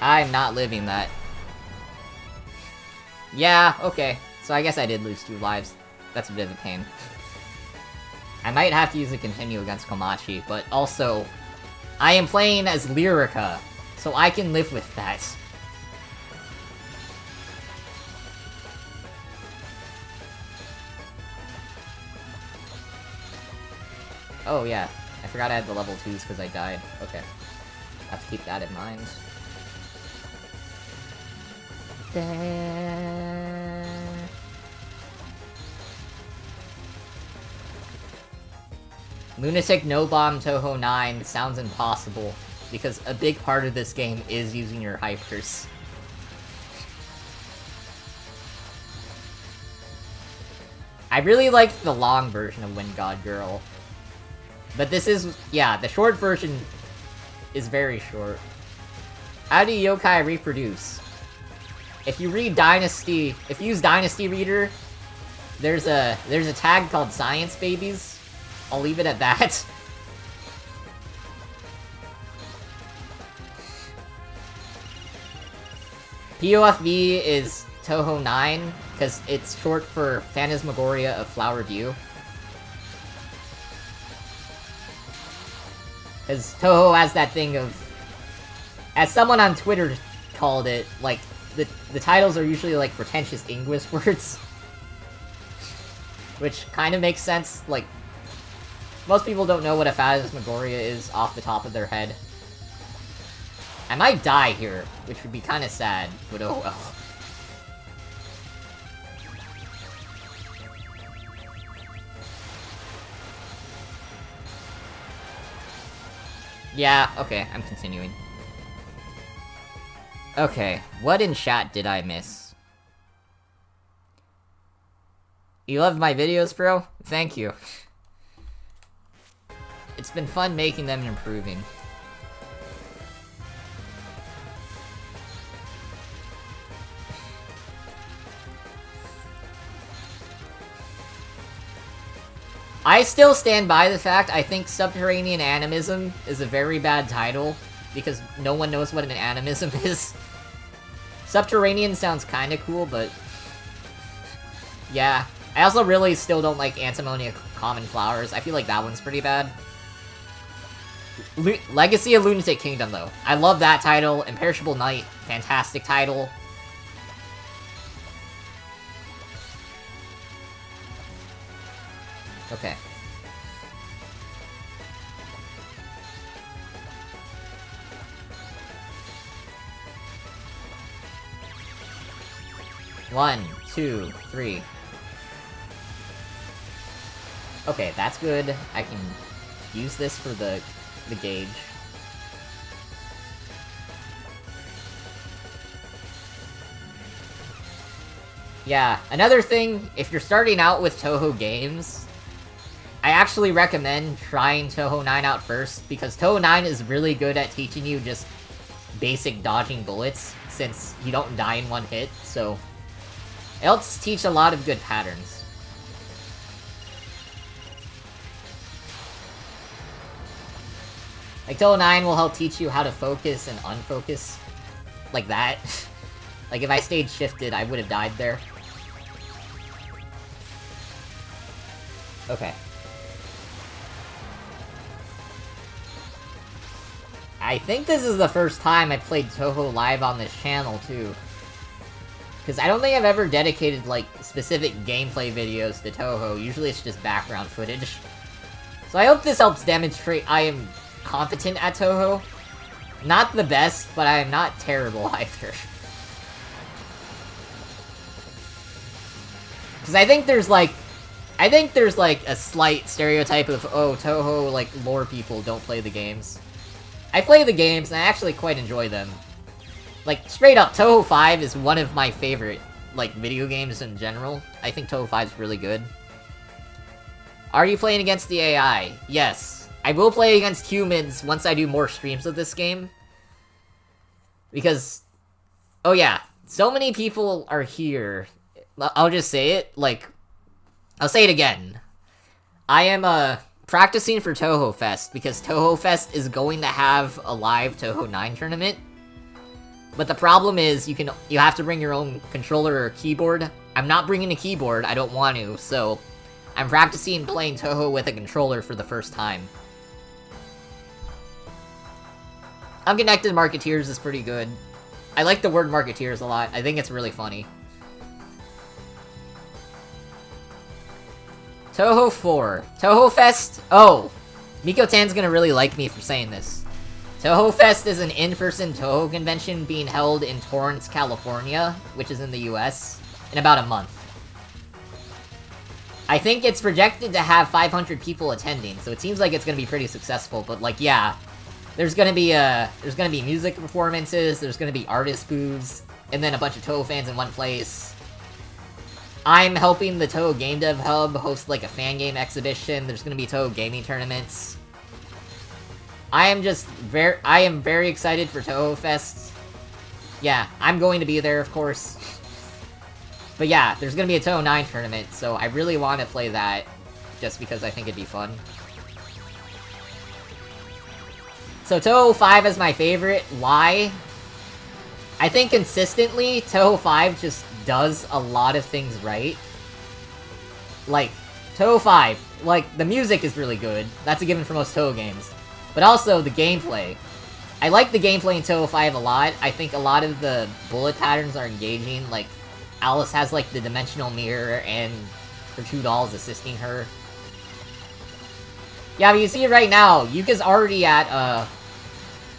I'm not living that. Yeah, okay. So I guess I did lose 2 lives. That's a bit of a pain. I might have to use a continue against Komachi, but also, I am playing as Lyrica, so I can live with that. Oh, yeah. I forgot I had the level 2s because I died. Okay. Have to keep that in mind. Lunatic No Bomb Touhou 9 sounds impossible, because a big part of this game is using your hypers. I really like the long version of Wind God Girl. But this is, yeah, the short version is very short. How do yokai reproduce? If you read Dynasty, if you use Dynasty Reader, there's a tag called Science Babies. I'll leave it at that. POFV is Touhou 9, because it's short for Phantasmagoria of Flower View. Because Touhou has that thing of... As someone on Twitter called it, like, the titles are usually, like, pretentious English words. Which kind of makes sense, like... Most people don't know what a Phantasmagoria is off the top of their head. I might die here, which would be kind of sad, but oh well. Yeah, okay, I'm continuing. Okay, what in chat did I miss? You love my videos, bro? Thank you. It's been fun making them and improving. I still stand by the fact I think Subterranean Animism is a very bad title, because no one knows what an animism is. Subterranean sounds kinda cool, but... yeah. I also really still don't like Antimony Common Flowers. I feel like that one's pretty bad. Legacy of Lunatic Kingdom, though. I love that title. Imperishable Night, fantastic title. Okay. One, two, three. Okay, that's good. I can use this for the gauge. Yeah, another thing, if you're starting out with Touhou games, I actually recommend trying Touhou 9 out first, because Touhou 9 is really good at teaching you just basic dodging bullets, since you don't die in one hit, so it helps teach a lot of good patterns. Like, Touhou 9 will help teach you how to focus and unfocus, like that. Like, if I stayed shifted, I would have died there. Okay. I think this is the first time I played Touhou live on this channel, too. Because I don't think I've ever dedicated, like, specific gameplay videos to Touhou. Usually it's just background footage. So I hope this helps demonstrate I am competent at Touhou. Not the best, but I am not terrible either. Because I think there's, like, a slight stereotype of, oh, Touhou, like, lore people don't play the games. I play the games, and I actually quite enjoy them. Like, straight up, Touhou 5 is one of my favorite, like, video games in general. I think Touhou 5 is really good. Are you playing against the AI? Yes. I will play against humans once I do more streams of this game. Because, oh yeah, so many people are here. I'll just say it, like, I'll say it again. I am, practicing for Touhou Fest, because Touhou Fest is going to have a live Touhou 9 tournament. But the problem is, you have to bring your own controller or keyboard. I'm not bringing a keyboard, I don't want to, so I'm practicing playing Touhou with a controller for the first time. Unconnected Marketeers is pretty good. I like the word Marketeers a lot, I think it's really funny. Touhou 4. Touhou Fest, oh! Miko-tan's gonna really like me for saying this. Touhou Fest is an in-person Touhou convention being held in Torrance, California, which is in the US, in about a month. I think it's projected to have 500 people attending, so it seems like it's gonna be pretty successful, but like, yeah. There's gonna be music performances, there's gonna be artist booths, and then a bunch of Touhou fans in one place. I'm helping the Touhou Game Dev Hub host like a fan game exhibition, there's gonna be Touhou gaming tournaments. I am very excited for Touhou Fest. Yeah, I'm going to be there, of course. But yeah, there's gonna be a Touhou 9 tournament, so I really want to play that, just because I think it'd be fun. So Touhou 5 is my favorite. Why? I think consistently, Touhou 5 just does a lot of things right. Like, Touhou 5, like, the music is really good. That's a given for most Touhou games. But also, the gameplay. I like the gameplay in Touhou 5 a lot. I think a lot of the bullet patterns are engaging. Like, Alice has, like, the dimensional mirror and her two dolls assisting her. Yeah, but you see right now, Yuka's already at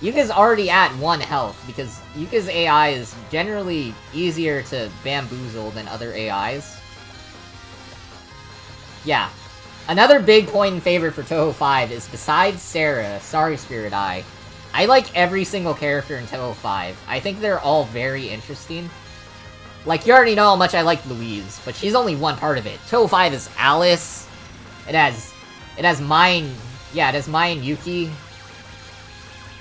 1 health, because Yuka's AI is generally easier to bamboozle than other AIs. Yeah. Another big point in favor for Touhou 5 is, besides Sarah, Sorry Spirit Eye, I like every single character in Touhou 5. I think they're all very interesting. Like, you already know how much I like Louise, but she's only one part of it. Touhou 5 is Alice. It has Mai and Yuki.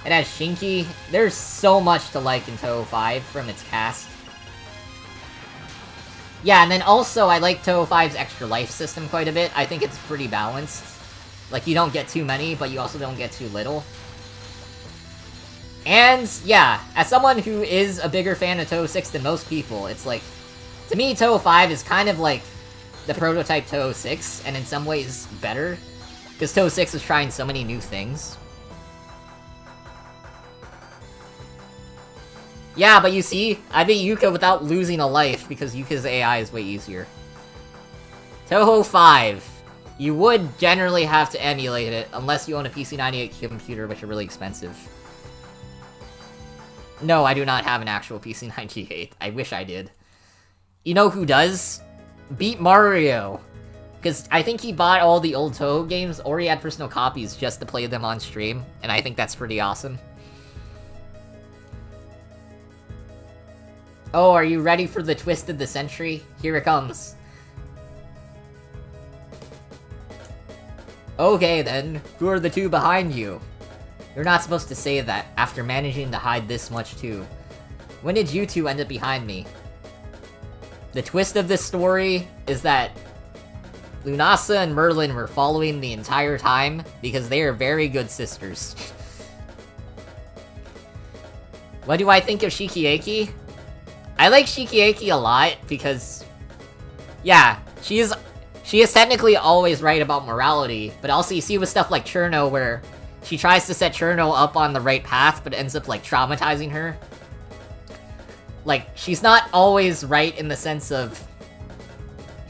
It has Shinki. There's so much to like in Touhou 5 from its cast. Yeah, and then also, I like Touhou 5's extra life system quite a bit. I think it's pretty balanced. Like, you don't get too many, but you also don't get too little. And, yeah, as someone who is a bigger fan of Touhou 6 than most people, it's like, to me, Touhou 5 is kind of like the prototype Touhou 6, and in some ways better. Because Touhou 6 is trying so many new things. Yeah, but you see, I beat Yuka without losing a life, because Yuka's AI is way easier. Touhou 5. You would generally have to emulate it, unless you own a PC98 computer, which are really expensive. No, I do not have an actual PC98. I wish I did. You know who does? Beat Mario. Because I think he bought all the old Touhou games, or he had personal copies just to play them on stream, and I think that's pretty awesome. Oh, are you ready for the twist of the century? Here it comes. Okay then, who are the two behind you? You're not supposed to say that, after managing to hide this much too. When did you two end up behind me? The twist of this story is that Lunasa and Merlin were following the entire time, because they are very good sisters. What do I think of Shikieki? I like Shikieki a lot, because, yeah, she is technically always right about morality, but also you see with stuff like Cherno, where she tries to set Cherno up on the right path, but ends up, like, traumatizing her. Like, she's not always right in the sense of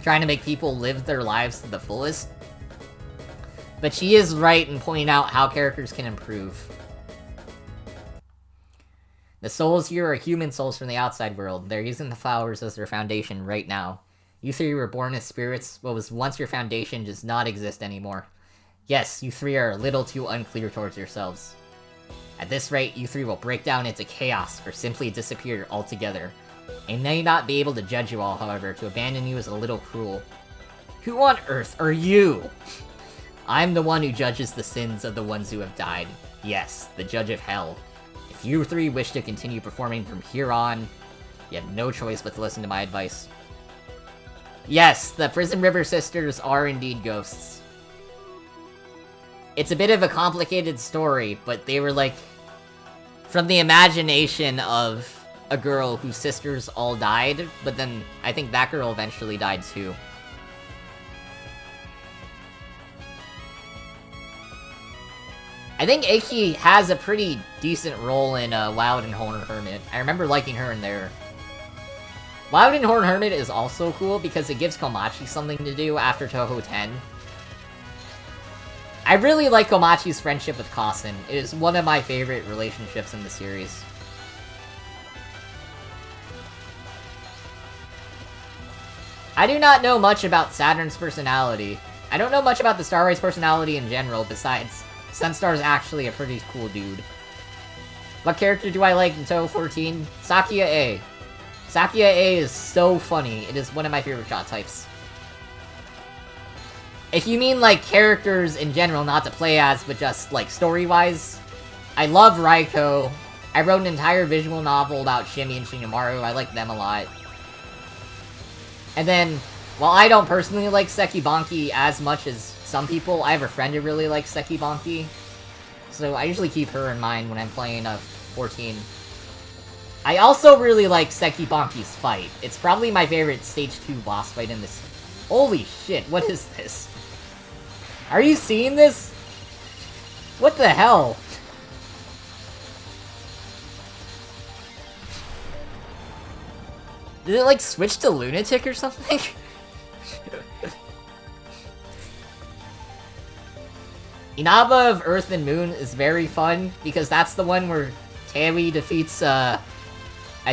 trying to make people live their lives to the fullest, but she is right in pointing out how characters can improve. The souls here are human souls from the outside world. They're using the flowers as their foundation right now. You three were born as spirits. What was once your foundation does not exist anymore. Yes, you three are a little too unclear towards yourselves. At this rate, you three will break down into chaos or simply disappear altogether. I may not be able to judge you all, however. To abandon you is a little cruel. Who on earth are you? I'm the one who judges the sins of the ones who have died. Yes, the judge of hell. If you three wish to continue performing from here on, you have no choice but to listen to my advice. Yes, the Prison River Sisters are indeed ghosts. It's a bit of a complicated story, but they were like, from the imagination of a girl whose sisters all died, but then I think that girl eventually died too. I think Eiki has a pretty decent role in Loud and Horn Hermit. I remember liking her in there. Loud and Horn Hermit is also cool because it gives Komachi something to do after Touhou 10. I really like Komachi's friendship with Kasen. It is one of my favorite relationships in the series. I do not know much about Saturn's personality. I don't know much about the Star Rail's personality in general, besides Sunstar's actually a pretty cool dude. What character do I like in Touhou 14? Sakuya A. Sakuya A is so funny. It is one of my favorite shot types. If you mean, like, characters in general, not to play as, but just, like, story-wise, I love Raiko. I wrote an entire visual novel about Shimi and Shinomaru. I like them a lot. And then, while I don't personally like Sekibanki as much as some people, I have a friend who really likes Sekibanki. So I usually keep her in mind when I'm playing 14. I also really like Sekibanki's fight. It's probably my favorite Stage 2 boss fight in this. Holy shit, what is this? Are you seeing this? What the hell? Did it, like, switch to Lunatic or something? Inaba of Earth and Moon is very fun, because that's the one where Tewi defeats, I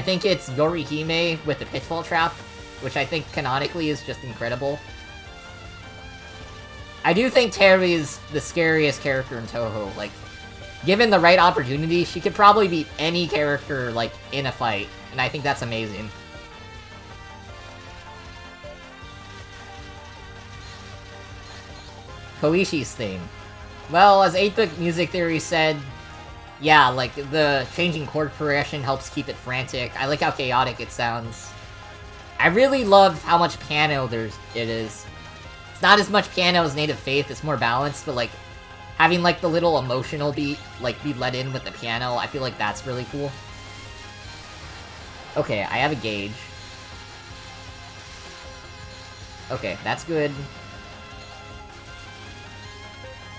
think it's Yorihime with the Pitfall Trap, which I think canonically is just incredible. I do think Tewi is the scariest character in Touhou. Like, given the right opportunity, she could probably beat any character, like, in a fight, and I think that's amazing. Koishi's theme. Well, as 8-Bit Music Theory said, yeah, like, the changing chord progression helps keep it frantic. I like how chaotic it sounds. I really love how much piano it is. It's not as much piano as Native Faith, it's more balanced, but, like, having, like, the little emotional beat, like, be let in with the piano, I feel like that's really cool. Okay, I have a gauge. Okay, that's good.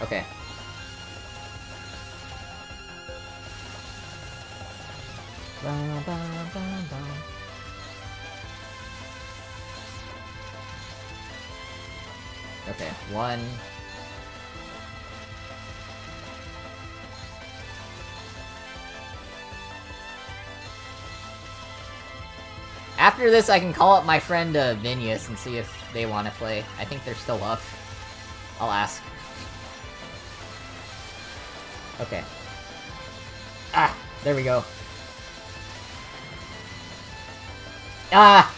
Okay. Okay, 1. After this, I can call up my friend Vinius and see if they want to play. I think they're still up. I'll ask. Okay. Ah! There we go. Ah!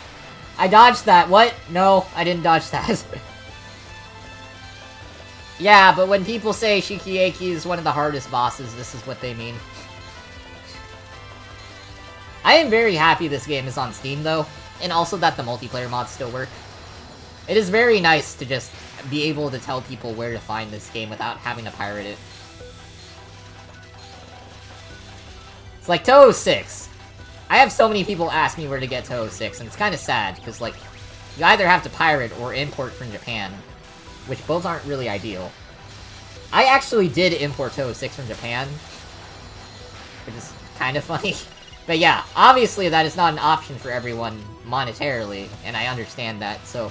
I dodged that. What? No, I didn't dodge that. Yeah, but when people say Shikieki is one of the hardest bosses, this is what they mean. I am very happy this game is on Steam, though, and also that the multiplayer mods still work. It is very nice to just be able to tell people where to find this game without having to pirate it. It's like Touhou 6. I have so many people ask me where to get Touhou 6, and it's kind of sad, because, like, you either have to pirate or import from Japan, which both aren't really ideal. I actually did import Touhou 6 from Japan, which is kind of funny. But yeah, obviously that is not an option for everyone monetarily, and I understand that, so...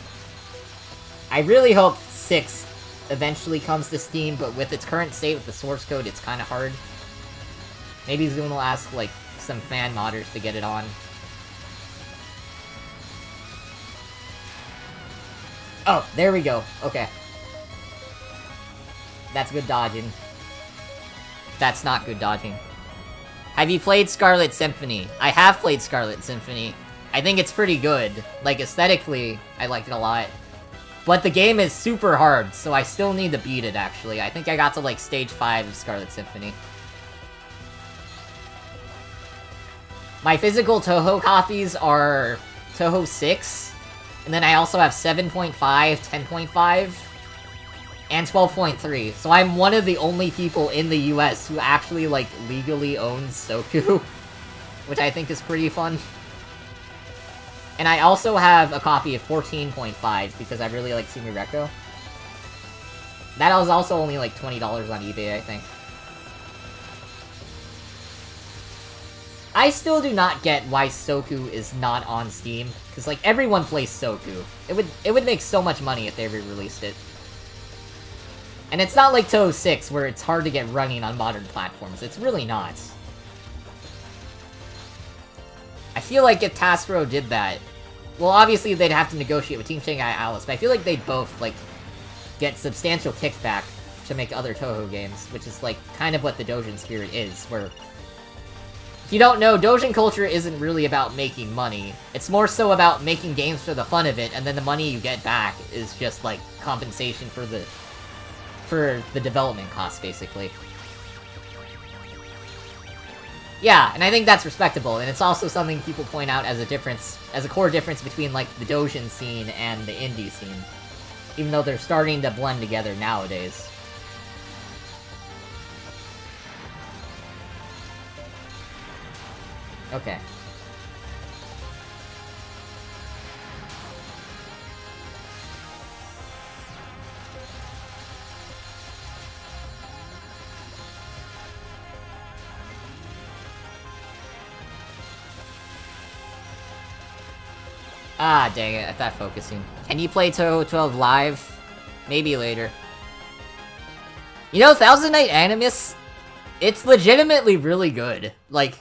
I really hope 6 eventually comes to Steam, but with its current state with the source code, it's kind of hard. Maybe Zoom will ask, like, some fan modders to get it on. Oh, there we go. Okay. That's good dodging. That's not good dodging. Have you played Scarlet Symphony? I have played Scarlet Symphony. I think it's pretty good. Like, aesthetically, I liked it a lot. But the game is super hard, so I still need to beat it, actually. I think I got to, like, Stage 5 of Scarlet Symphony. My physical Touhou copies are Touhou 6, and then I also have 7.5, 10.5, and 12.3. So I'm one of the only people in the US who actually, like, legally owns Soku, which I think is pretty fun. And I also have a copy of 14.5 because I really like Sumireko. That was also only like $20 on eBay, I think. I still do not get why Soku is not on Steam, because like everyone plays Soku. It would make so much money if they re-released it. And it's not like Touhou 6, where it's hard to get running on modern platforms. It's really not. I feel like if Tasro did that... Well, obviously they'd have to negotiate with Team Shanghai Alice, but I feel like they'd both, like, get substantial kickback to make other Touhou games, which is, like, kind of what the Dojin spirit is, where... If you don't know, Dojin culture isn't really about making money. It's more so about making games for the fun of it, and then the money you get back is just, like, compensation for the development costs, basically. Yeah, and I think that's respectable, and it's also something people point out as a core difference between, like, the Dojin scene and the indie scene. Even though they're starting to blend together nowadays. Okay. Ah, dang it, I thought focusing. Can you play Touhou 12 live? Maybe later. You know, Thousand Night Animus, it's legitimately really good. Like,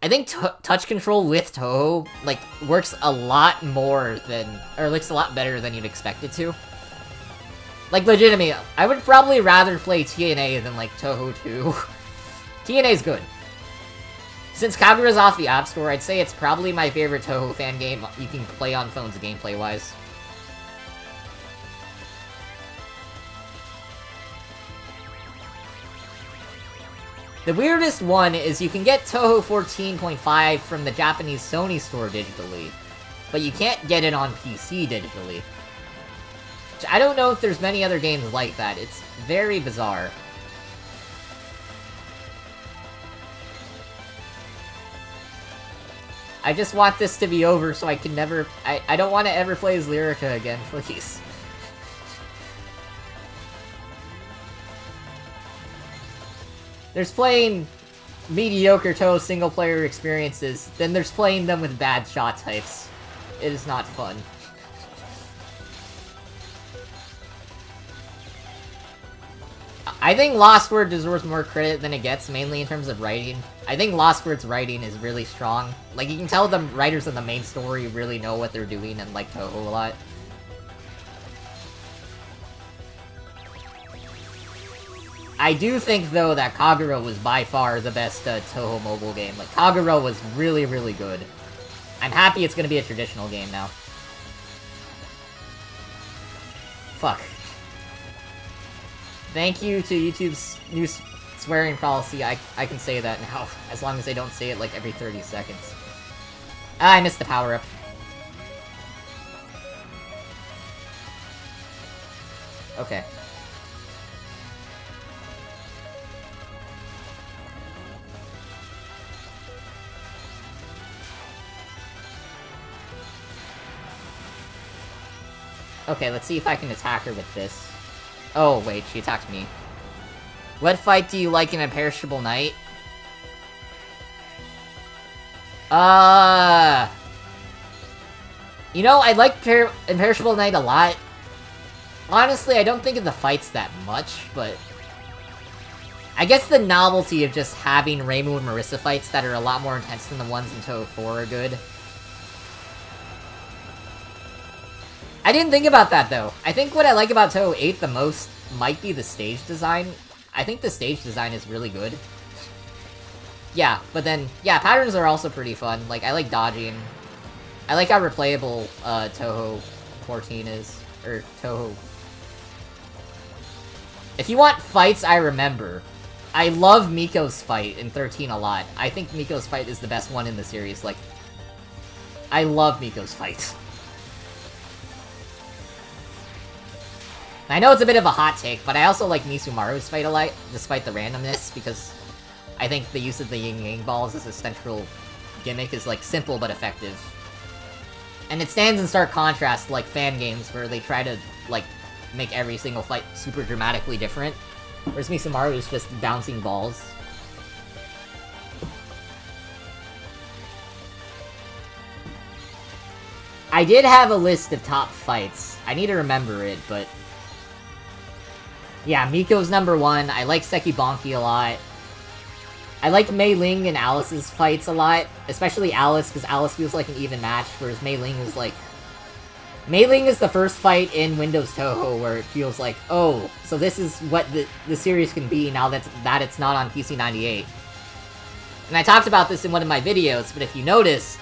I think touch control with Touhou, like, works a lot more than, or looks a lot better than you'd expect it to. Like, legitimately, I would probably rather play TNA than, like, Touhou 2. TNA's good. Since Kagura's off the App Store, I'd say it's probably my favorite Touhou fan game you can play on phones gameplay-wise. The weirdest one is you can get Touhou 14.5 from the Japanese Sony store digitally, but you can't get it on PC digitally. I don't know if there's many other games like that. It's very bizarre. I just want this to be over so I can never... I don't want to ever play as Lyrica again, please. There's playing mediocre Touhou single-player experiences, then there's playing them with bad shot types. It is not fun. I think Lost Word deserves more credit than it gets, mainly in terms of writing. I think Lost Word's writing is really strong. Like, you can tell the writers of the main story really know what they're doing and like Touhou a lot. I do think, though, that Kagura was by far the best Touhou mobile game. Like, Kagura was really, really good. I'm happy it's gonna be a traditional game now. Fuck. Thank you to YouTube's new swearing policy, I can say that now, as long as they don't say it like every 30 seconds. Ah, I missed the power-up. Okay. Okay, let's see if I can attack her with this. Oh, wait, she attacked me. What fight do you like in Imperishable Night? You know, I like Imperishable Night a lot. Honestly, I don't think of the fights that much, but... I guess the novelty of just having Reimu and Marissa fights that are a lot more intense than the ones in Touhou 4 are good. I didn't think about that, though. I think what I like about Touhou 8 the most might be the stage design. I think the stage design is really good. Yeah, but then, yeah, patterns are also pretty fun. Like, I like dodging. I like how replayable Touhou 14 is. Or Touhou. If you want fights I remember, I love Miko's fight in 13 a lot. I think Miko's fight is the best one in the series. Like, I love Miko's fight. I know it's a bit of a hot take, but I also like Misumaru's fight a lot, despite the randomness, because I think the use of the yin-yang balls as a central gimmick is, like, simple but effective. And it stands in stark contrast to, like, fan games where they try to, like, make every single fight super dramatically different, whereas Misumaru is just bouncing balls. I did have a list of top fights. I need to remember it, but... Yeah, Miko's number 1. I like Seki Bonki a lot. I like Mei Ling and Alice's fights a lot. Especially Alice, because Alice feels like an even match, whereas Mei Ling is like... Mei Ling is the first fight in Windows Touhou where it feels like, oh, so this is what the series can be now that it's not on PC98. And I talked about this in one of my videos, but if you notice,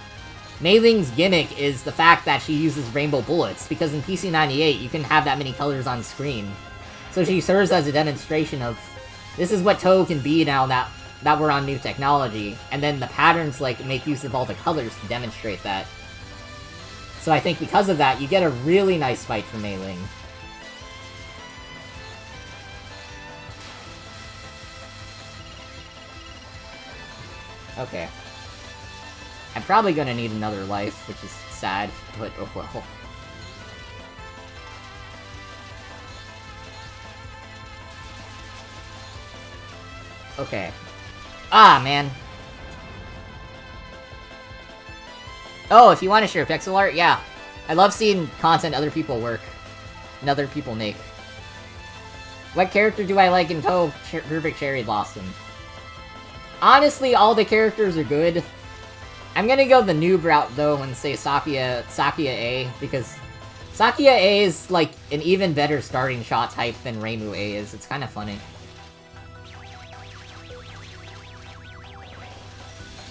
Mei Ling's gimmick is the fact that she uses rainbow bullets, because in PC98 you can have that many colors on screen. So she serves as a demonstration of, this is what Touhou can be now that we're on new technology, and then the patterns, like, make use of all the colors to demonstrate that. So I think because of that, you get a really nice fight from Mei Ling. Okay. I'm probably gonna need another life, which is sad, but oh well. Okay. Ah, man. Oh, if you want to share pixel art, yeah. I love seeing content other people work and other people make. What character do I like in Touhou Perfect Cherry Blossom? Honestly, all the characters are good. I'm gonna go the noob route, though, and say Sakuya A, because Sakuya A is, like, an even better starting shot type than Reimu A is. It's kind of funny.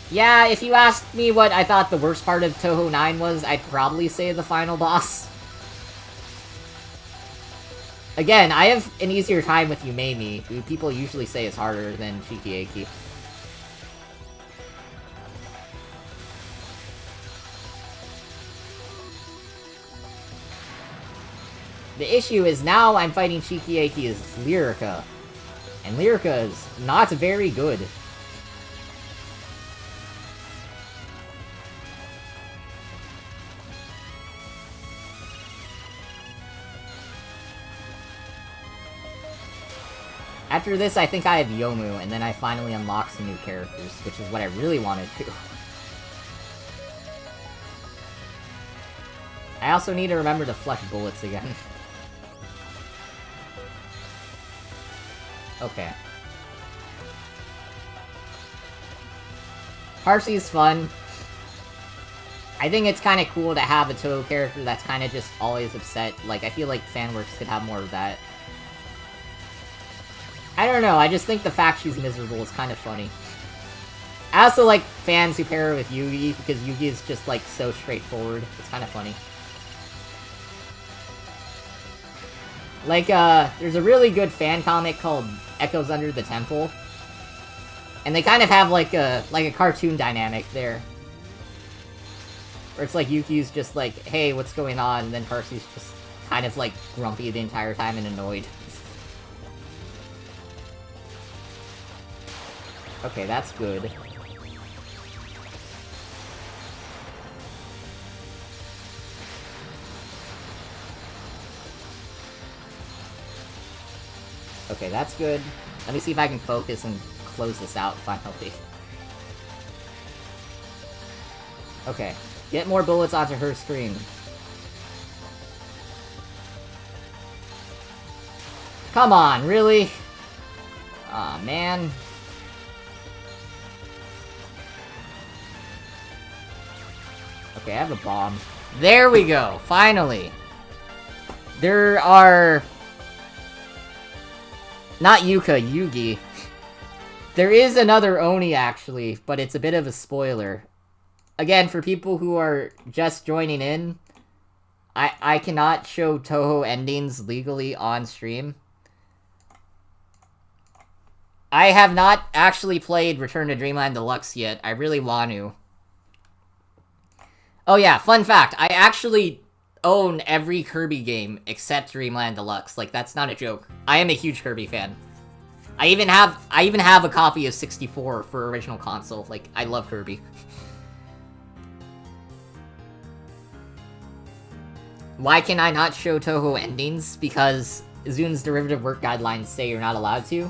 Yeah, if you asked me what I thought the worst part of Touhou 9 was, I'd probably say the final boss. Again, I have an easier time with Yumeimi, who people usually say is harder than Shikieki. The issue is now I'm fighting Shikieki as Lyrica. And Lyrica is not very good. After this, I think I have Yomu, and then I finally unlock some new characters, which is what I really want to do. I also need to remember to flex bullets again. Okay. Parsy's fun. I think it's kind of cool to have a Touhou character that's kind of just always upset. Like, I feel like Fanworks could have more of that. I don't know, I just think the fact she's miserable is kind of funny. I also like fans who pair her with Yugi, because Yugi is just, like, so straightforward. It's kind of funny. Like, there's a really good fan comic called Echoes Under the Temple. And they kind of have, like a cartoon dynamic there. Where it's like Yuki's just like, hey, what's going on? And then Parsy's just kind of, like, grumpy the entire time and annoyed. Okay, that's good. Okay, that's good. Let me see if I can focus and close this out finally. Okay, get more bullets onto her screen. Come on, really? Aw, man. Okay, I have a bomb. There we go! Finally! There are... Not Yuka, Yugi. There is another Oni, actually, but it's a bit of a spoiler. Again, for people who are just joining in, I cannot show Touhou endings legally on stream. I have not actually played Return to Dreamland Deluxe yet. I really want to. Oh yeah, fun fact, I actually own every Kirby game except Dreamland Deluxe. Like, that's not a joke. I am a huge Kirby fan. I even have a copy of 64 for original console. Like, I love Kirby. Why can I not show Touhou endings? Because Zun's derivative work guidelines say you're not allowed to.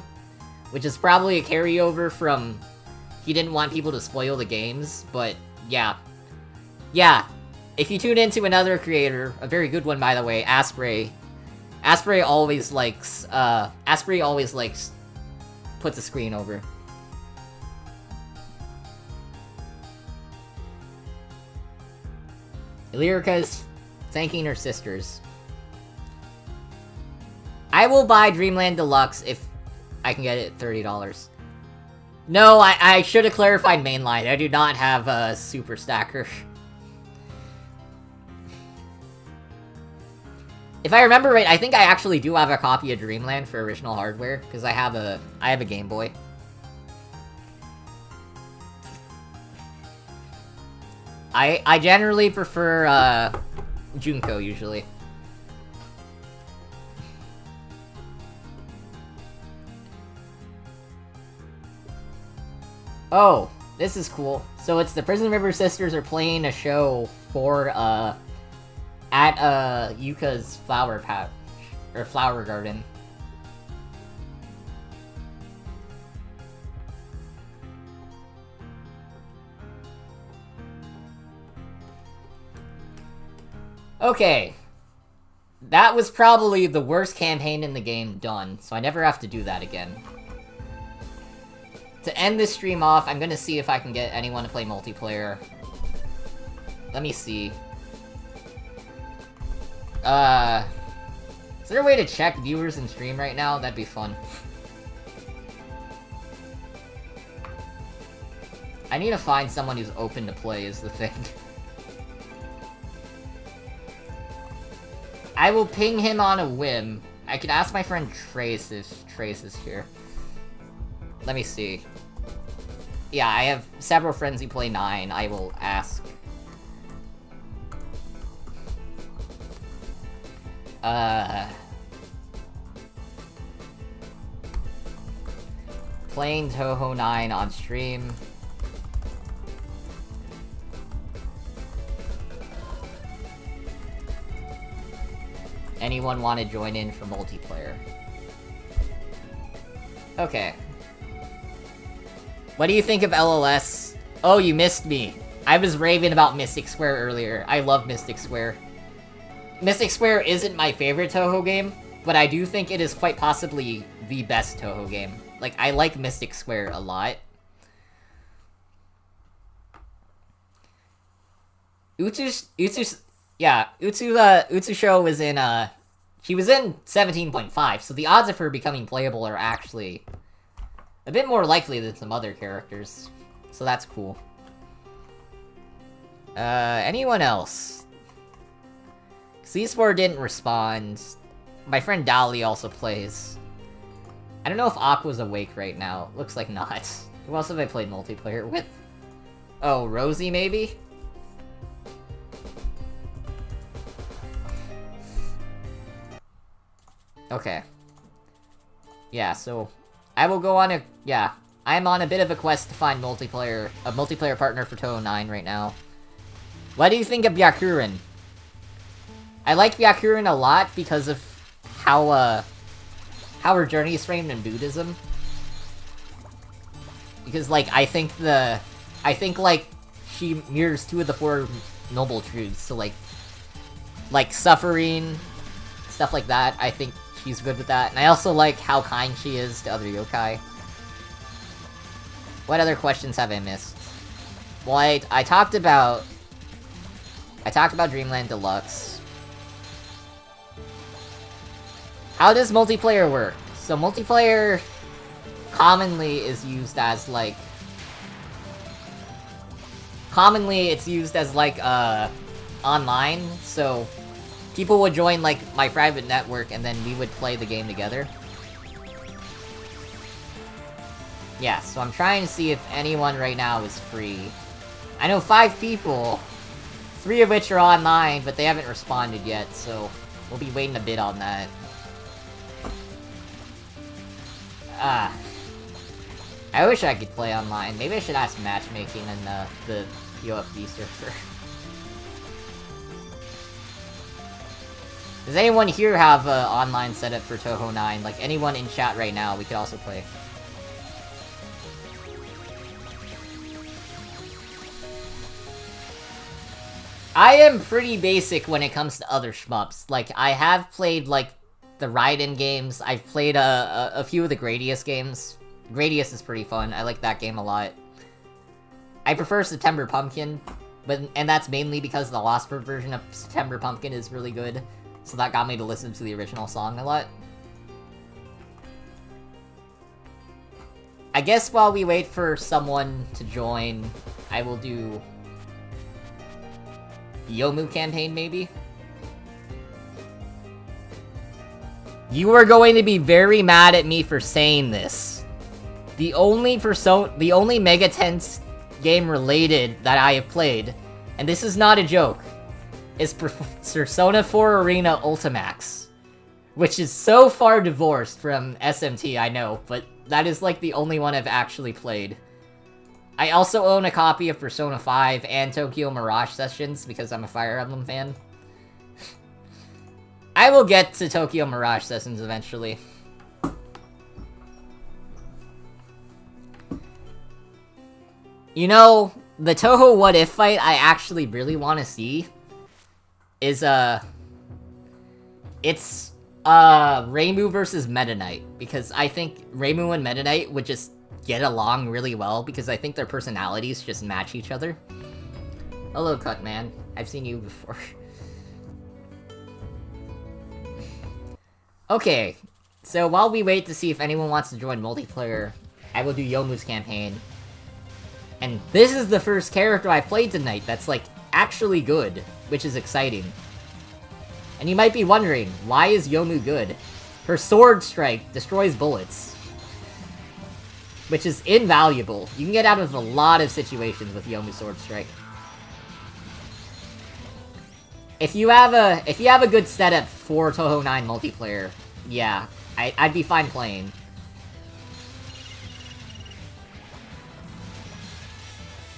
Which is probably a carryover from he didn't want people to spoil the games, but yeah. Yeah, if you tune into another creator, a very good one by the way, Asprey, Asprey always likes, puts a screen over. Lyrica is thanking her sisters. I will buy Dreamland Deluxe if I can get it at $30. No, I should have clarified mainline. I do not have a Super Stacker. If I remember right, I think I actually do have a copy of Dreamland for original hardware, because I have a Game Boy. I generally prefer Junko usually. Oh, this is cool. So it's the Prison River Sisters are playing a show for at Yuka's flower patch or flower garden. Okay. That was probably the worst campaign in the game done, so I never have to do that again. To end this stream off, I'm gonna see if I can get anyone to play multiplayer. Let me see. Is there a way to check viewers in stream right now? That'd be fun. I need to find someone who's open to play is the thing. I will ping him on a whim. I could ask my friend Trace if Trace is here. Let me see. Yeah, I have several friends who play 9. I will ask. Playing Touhou 9 on stream. Anyone want to join in for multiplayer? Okay. What do you think of LLS? Oh, you missed me. I was raving about Mystic Square earlier. I love Mystic Square. Mystic Square isn't my favorite Touhou game, but I do think it is quite possibly the best Touhou game. Like, I like Mystic Square a lot. Utsu Show was in, she was in 17.5, so the odds of her becoming playable are actually a bit more likely than some other characters. So that's cool. Anyone else? C4 didn't respond. My friend Dali also plays. I don't know if Aqua's awake right now. Looks like not. Who else have I played multiplayer with? Oh, Rosie maybe? Okay. Yeah, so I will go on a... Yeah, I'm on a bit of a quest to find a multiplayer partner for Touhou 9 right now. What do you think of Byakuren? I like Byakuren a lot because of how her journey is framed in Buddhism. Because, like, I think, like, she mirrors 2 of the 4 noble truths, so, like, suffering, stuff like that, I think she's good with that. And I also like how kind she is to other yokai. What other questions have I missed? Well, I talked about Dreamland Deluxe. How does multiplayer work? So multiplayer commonly is used as like... Commonly it's used as like online, so people would join like my private network and then we would play the game together. Yeah, so I'm trying to see if anyone right now is free. I know 5 people, 3 of which are online, but they haven't responded yet, so we'll be waiting a bit on that. I wish I could play online. Maybe I should ask matchmaking in the POFD server. Does anyone here have an online setup for Touhou 9? Like, anyone in chat right now, we could also play. I am pretty basic when it comes to other shmups. Like, I have played, like, the Raiden games. I've played a few of the Gradius games. Gradius is pretty fun. I like that game a lot. I prefer September Pumpkin, and that's mainly because the Lost Bird version of September Pumpkin is really good. So that got me to listen to the original song a lot. I guess while we wait for someone to join, I will do Yomu campaign, maybe? You are going to be very mad at me for saying this. The only Mega Tense game related that I have played, and this is not a joke, is Persona 4 Arena Ultimax, which is so far divorced from SMT, I know, but that is like the only one I've actually played. I also own a copy of Persona 5 and Tokyo Mirage Sessions because I'm a Fire Emblem fan. I will get to Tokyo Mirage Sessions eventually. You know, the Touhou What If fight I actually really want to see is, it's, Reimu versus Meta Knight, because I think Reimu and Meta Knight would just get along really well, because I think their personalities just match each other. Hello, Cutman. I've seen you before. Okay, so while we wait to see if anyone wants to join multiplayer, I will do Yomu's campaign. And this is the first character I've played tonight that's, like, actually good, which is exciting. And you might be wondering, why is Yomu good? Her sword strike destroys bullets, which is invaluable. You can get out of a lot of situations with Yomu sword strike. If you have a good setup for Touhou 9 multiplayer, yeah, I'd be fine playing.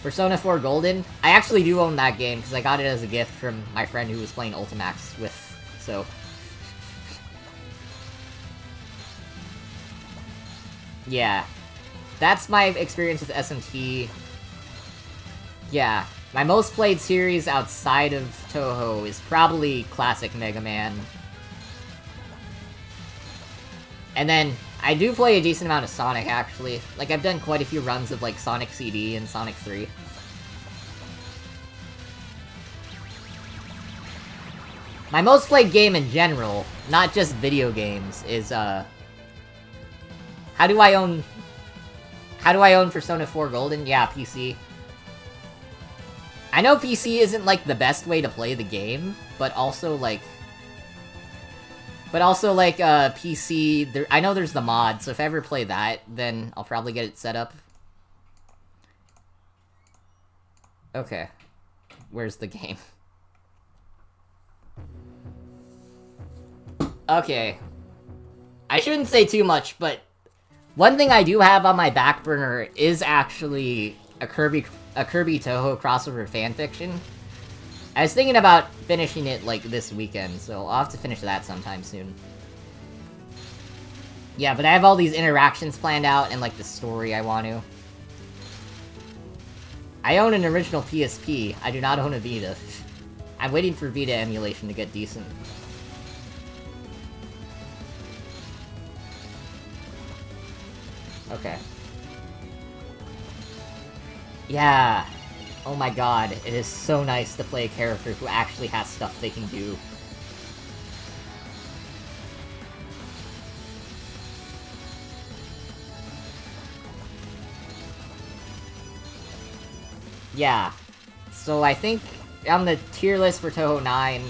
Persona 4 Golden? I actually do own that game, because I got it as a gift from my friend who was playing Ultimax with, so... Yeah. That's my experience with SMT. Yeah. My most played series outside of Touhou is probably Classic Mega Man. And then, I do play a decent amount of Sonic, actually. Like, I've done quite a few runs of, like, Sonic CD and Sonic 3. My most played game in general, not just video games, is, How do I own Persona 4 Golden? Yeah, PC. I know PC isn't, like, the best way to play the game, but also, like... PC... I know there's the mod, so if I ever play that, then I'll probably get it set up. Okay. Where's the game? Okay. I shouldn't say too much, but... one thing I do have on my back burner is actually a Kirby Touhou crossover fanfiction. I was thinking about finishing it, like, this weekend, so I'll have to finish that sometime soon. Yeah, but I have all these interactions planned out and, like, the story I want to. I own an original PSP. I do not own a Vita. I'm waiting for Vita emulation to get decent. Okay. Yeah. Oh my god, it is so nice to play a character who actually has stuff they can do. Yeah. So I think on the tier list for Touhou 9,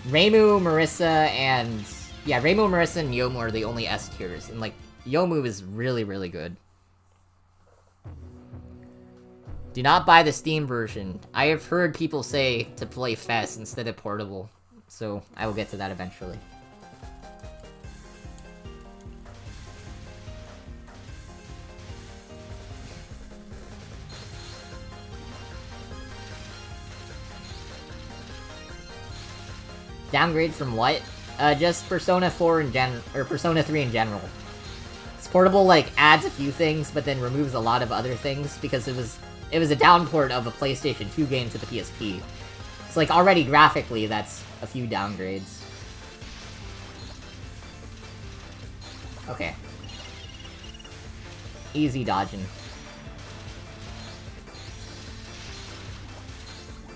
Reimu, Marissa, and... yeah, Reimu, Marissa, and Yomu are the only S tiers, and, like, Yomu is really, really good. Do not buy the Steam version. I have heard people say to play FES instead of portable, so I will get to that eventually. Downgrade from what? Just Persona 4 in general, or Persona 3 in general. It's portable, like, adds a few things, but then removes a lot of other things, because it was a downport of a PlayStation 2 game to the PSP. So, like, already graphically, that's a few downgrades. Okay. Easy dodging.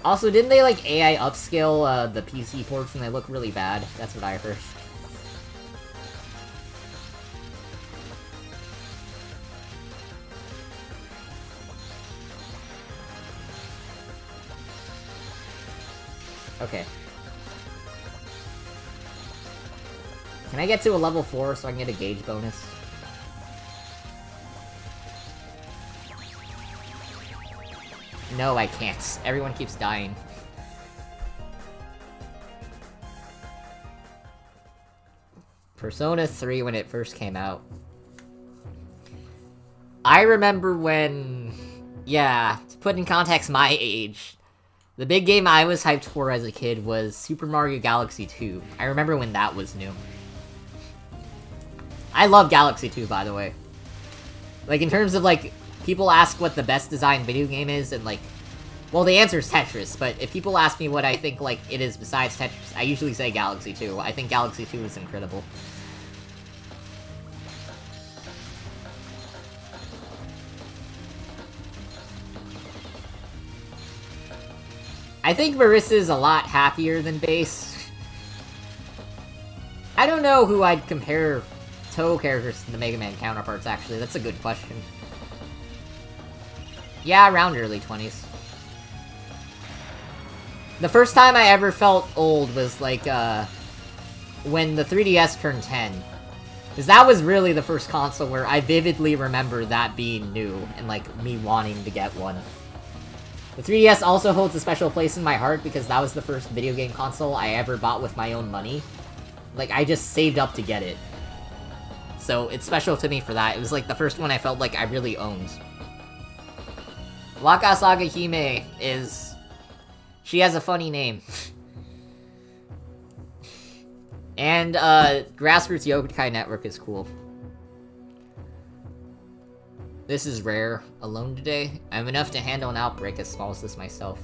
Also, didn't they, like, AI upscale, the PC ports and they look really bad? That's what I heard. Okay. Can I get to a level 4 so I can get a gauge bonus? No, I can't. Everyone keeps dying. Persona 3 when it first came out. I remember when... Yeah, to put in context my age, the big game I was hyped for as a kid was Super Mario Galaxy 2. I remember when that was new. I love Galaxy 2, by the way. Like, in terms of, like, people ask what the best designed video game is, and, like... Well, the answer is Tetris, but if people ask me what I think, like, it is besides Tetris, I usually say Galaxy 2. I think Galaxy 2 is incredible. I think Marissa's a lot happier than Base. I don't know who I'd compare Touhou characters to the Mega Man counterparts, actually. That's a good question. Yeah, around early 20s. The first time I ever felt old was, like, when the 3DS turned 10. Because that was really the first console where I vividly remember that being new, and, like, me wanting to get one. The 3DS also holds a special place in my heart because that was the first video game console I ever bought with my own money. Like, I just saved up to get it. So, it's special to me for that. It was, like, the first one I felt like I really owned. Waka Saga Hime is... She has a funny name. And, Grassroots Yokai Network is cool. This is rare. Alone today? I'm enough to handle an outbreak as small as this myself.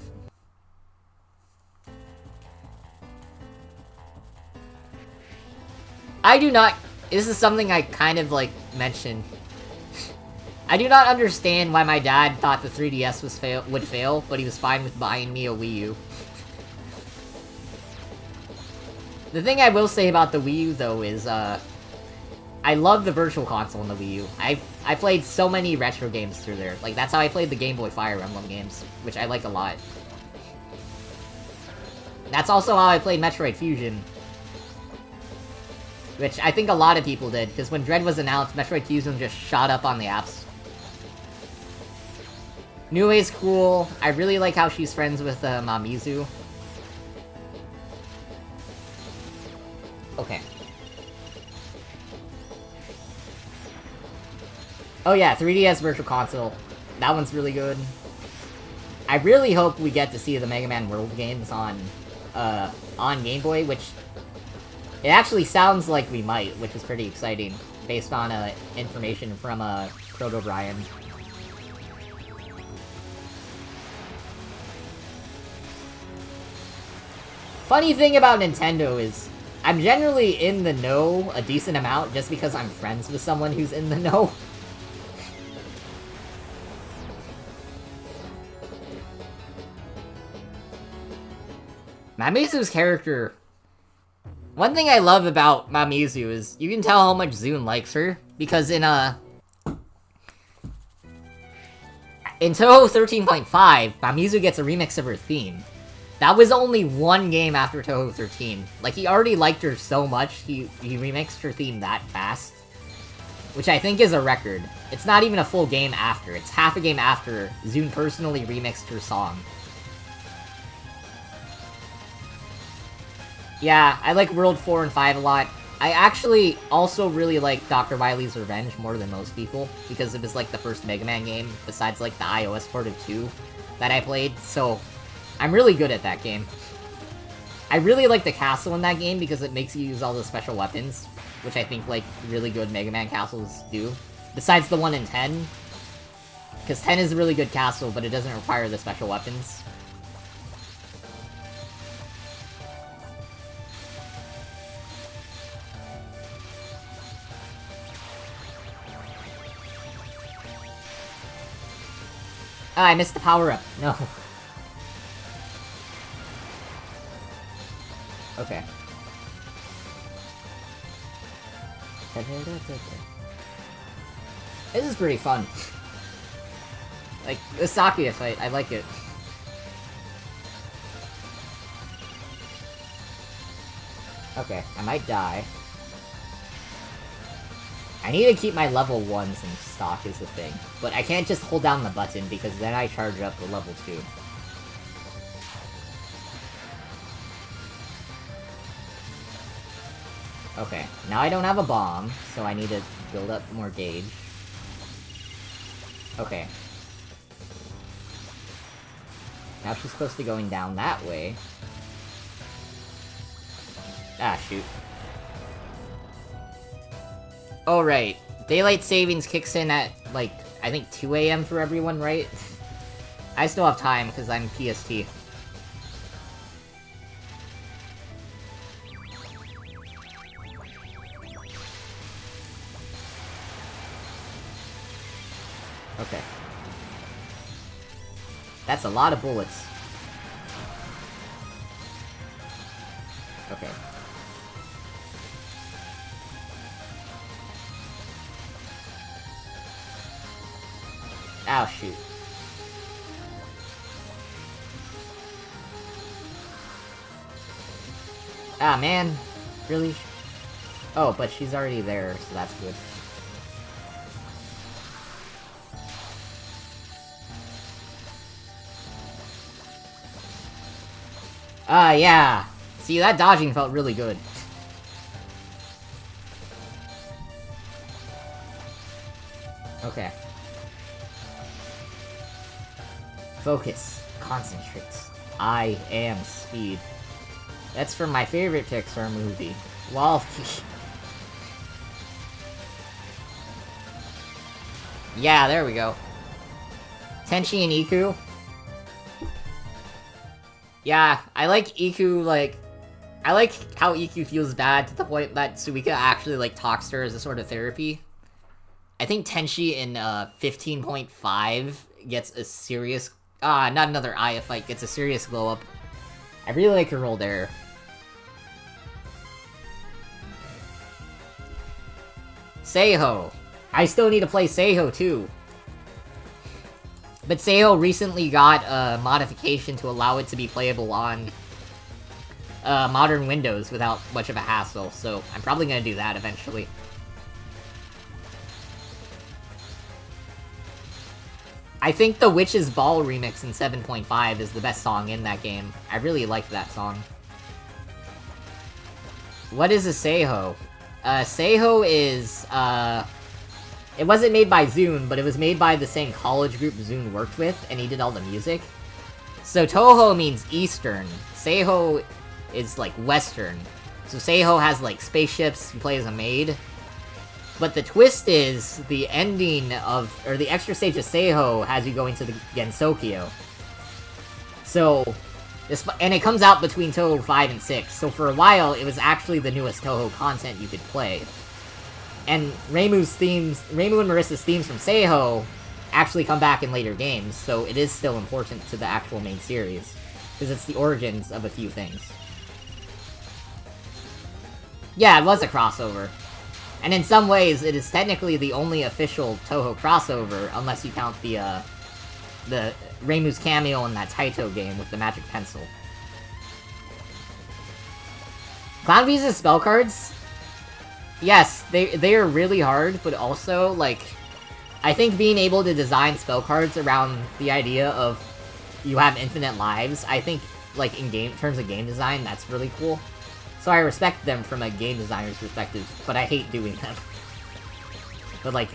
I do not... This is something I kind of, like, mentioned. I do not understand why my dad thought the 3DS would fail, but he was fine with buying me a Wii U. The thing I will say about the Wii U, though, is, I love the Virtual Console in the Wii U. I played so many retro games through there. Like, that's how I played the Game Boy Fire Emblem games, which I like a lot. That's also how I played Metroid Fusion. Which I think a lot of people did, because when Dread was announced, Metroid Fusion just shot up on the apps. Nue's cool. I really like how she's friends with Mamizu. Okay. Oh yeah, 3DS Virtual Console. That one's really good. I really hope we get to see the Mega Man World games on Game Boy, which... It actually sounds like we might, which is pretty exciting, based on information from Proto Brian. Funny thing about Nintendo is, I'm generally in the know a decent amount just because I'm friends with someone who's in the know. Mamizu's character... One thing I love about Mamizu is you can tell how much Zune likes her, because in Touhou 13.5, Mamizu gets a remix of her theme. That was only one game after Touhou 13. Like, he already liked her so much, he remixed her theme that fast. Which I think is a record. It's not even a full game after, it's half a game after Zune personally remixed her song. Yeah, I like World 4 and 5 a lot. I actually also really like Dr. Wily's Revenge more than most people, because it was like the first Mega Man game, besides like the iOS port of 2, that I played, so I'm really good at that game. I really like the castle in that game because it makes you use all the special weapons, which I think like really good Mega Man castles do. Besides the one in 10, because 10 is a really good castle, but it doesn't require the special weapons. Ah, I missed the power-up. No. Okay. This is pretty fun. Like, the Sakuya fight, I like it. Okay, I might die. I need to keep my level 1s in stock is the thing. But I can't just hold down the button because then I charge up the level 2. Okay, now I don't have a bomb, so I need to build up more gauge. Okay. Now she's supposed to be going down that way. Ah, shoot. Oh, right. Daylight savings kicks in at, like, I think 2 AM for everyone, right? I still have time, because I'm PST. Okay. That's a lot of bullets. Okay. Ow, shoot. Ah, man. Really? Oh, but she's already there, so that's good. Ah, yeah. See, that dodging felt really good. Okay. Focus. Concentrate. I am speed. That's from my favorite Pixar movie, Wall-E. Yeah, there we go. Tenchi and Iku. Yeah, I like Iku, like... I like how Iku feels bad to the point that Suika actually, like, talks to her as a sort of therapy. I think Tenchi in 15.5 gets a serious... not another Aya fight, gets a serious glow-up. I really like her role there. Seiho. I still need to play Seiho, too. But Seiho recently got a modification to allow it to be playable on modern Windows without much of a hassle, so I'm probably gonna do that eventually. I think the Witch's Ball remix in 7.5 is the best song in that game. I really liked that song. What is a Seiho? Seiho is, it wasn't made by Zune, but it was made by the same college group Zune worked with, and he did all the music. So Touhou means Eastern. Seiho is, like, Western. So Seiho has, like, spaceships, you play as a maid. But the twist is, the ending of, or the extra stage of Seiho has you going to the Gensokyo. So, and it comes out between Touhou 5 and 6, so for a while, it was actually the newest Touhou content you could play. And Reimu and Marissa's themes from Seiho actually come back in later games, so it is still important to the actual main series, because it's the origins of a few things. Yeah, it was a crossover. And in some ways, it is technically the only official Touhou crossover, unless you count the Reimu's cameo in that Taito game with the magic pencil. Clown Visa's spell cards? Yes, they are really hard, but also, like, I think being able to design spell cards around the idea of you have infinite lives, I think, like, in terms of game design, that's really cool. So I respect them from a game designer's perspective, but I hate doing them. But, like,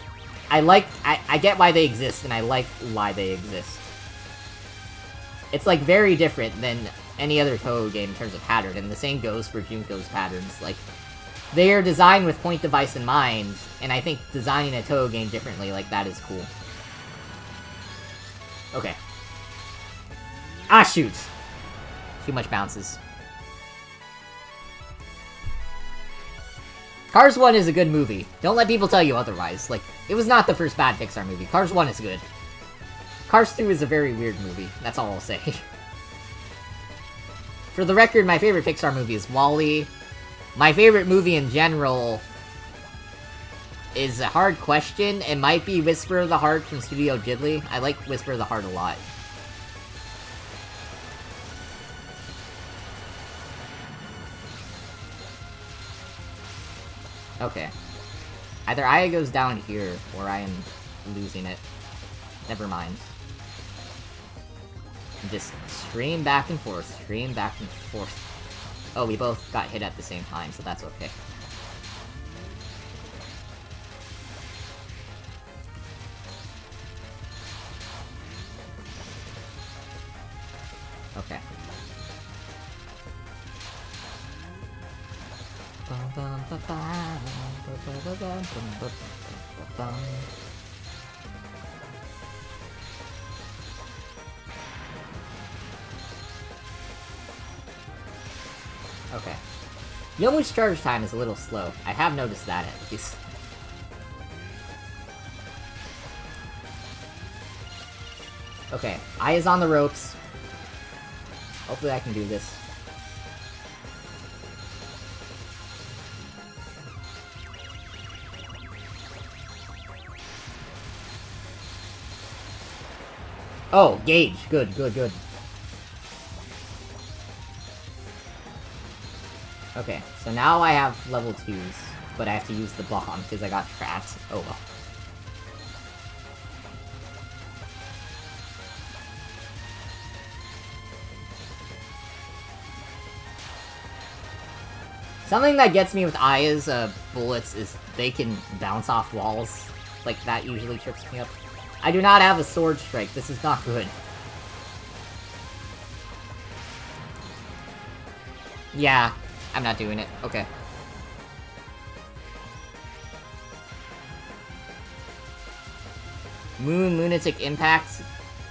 I get why they exist, and I like why they exist. It's, like, very different than any other Touhou game in terms of pattern, and the same goes for Junko's patterns. Like, they are designed with point device in mind, and I think designing a Touhou game differently like that is cool. Okay. Ah, shoot! Too much bounces. Cars 1 is a good movie. Don't let people tell you otherwise. Like, it was not the first bad Pixar movie. Cars 1 is good. Cars 2 is a very weird movie. That's all I'll say. For the record, my favorite Pixar movie is WALL-E. My favorite movie in general is a hard question. It might be Whisper of the Heart from Studio Ghibli. I like Whisper of the Heart a lot. Okay. Either Aya goes down here, or I am losing it. Never mind. Just stream back and forth, stream back and forth. Oh, we both got hit at the same time, so that's okay. Okay. Okay. Yomu's charge time is a little slow. I have noticed that at least. Okay, Eye is on the ropes. Hopefully I can do this. Oh, gauge. Good, good, good. Okay, so now I have level 2s, but I have to use the bomb because I got trapped. Oh well. Something that gets me with Aya's bullets is they can bounce off walls. Like, that usually trips me up. I do not have a sword strike. This is not good. Yeah, I'm not doing it. Okay. Lunatic Impact.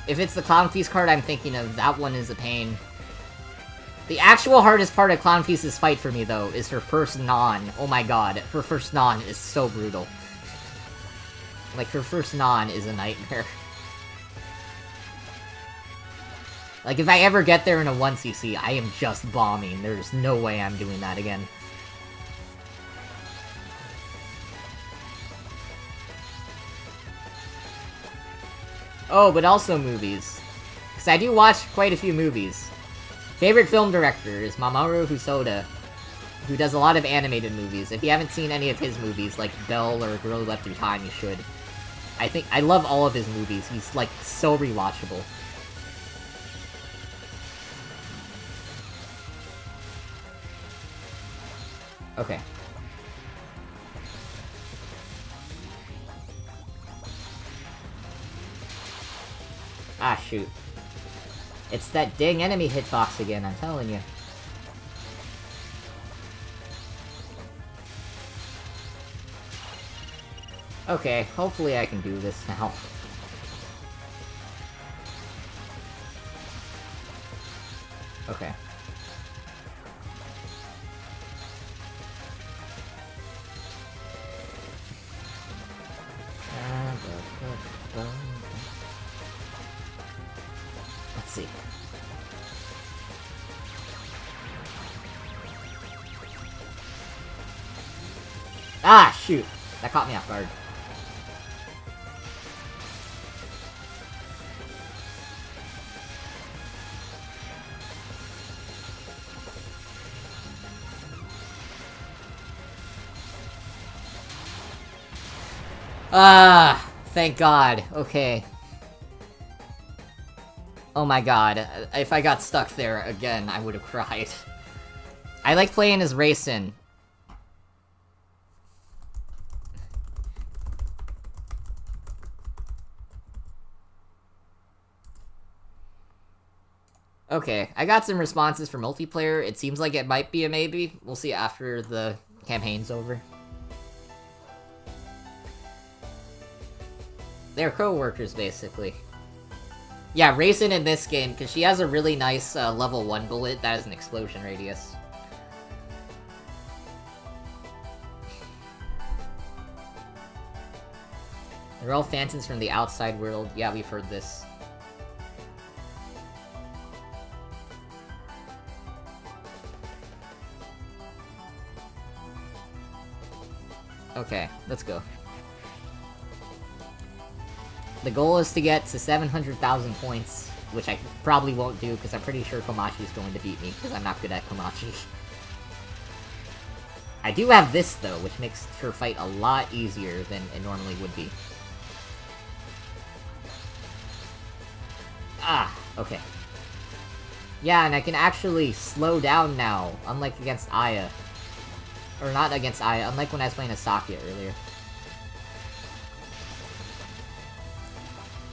If it's the Clown Feast card I'm thinking of, that one is a pain. The actual hardest part of Clown Feast's fight for me, though, is her first non. Oh my god, her first non is so brutal. Like, her first non is a nightmare. Like, if I ever get there in a 1cc, I am just bombing. There's no way I'm doing that again. Oh, but also movies. Because I do watch quite a few movies. Favorite film director is Mamoru Hosoda, who does a lot of animated movies. If you haven't seen any of his movies, like Belle or Girl Who Left Through Time, you should. I love all of his movies. He's, like, so rewatchable. Okay. Ah, shoot. It's that dang enemy hitbox again, I'm telling you. Okay, hopefully I can do this now. Okay. Let's see. Ah, shoot! That caught me off guard. Ah, thank God. Okay. Oh my god. If I got stuck there again, I would have cried. I like playing as Racing. Okay, I got some responses for multiplayer. It seems like it might be a maybe. We'll see after the campaign's over. They're co-workers, basically. Yeah, Racing in this game, because she has a really nice level 1 bullet that has an explosion radius. They're all phantoms from the outside world. Yeah, we've heard this. Okay, let's go. The goal is to get to 700,000 points, which I probably won't do, because I'm pretty sure Komachi's going to beat me, because I'm not good at Komachi. I do have this, though, which makes her fight a lot easier than it normally would be. Ah, okay. Yeah, and I can actually slow down now, unlike against Aya. Or not against Aya, unlike when I was playing Asakya earlier.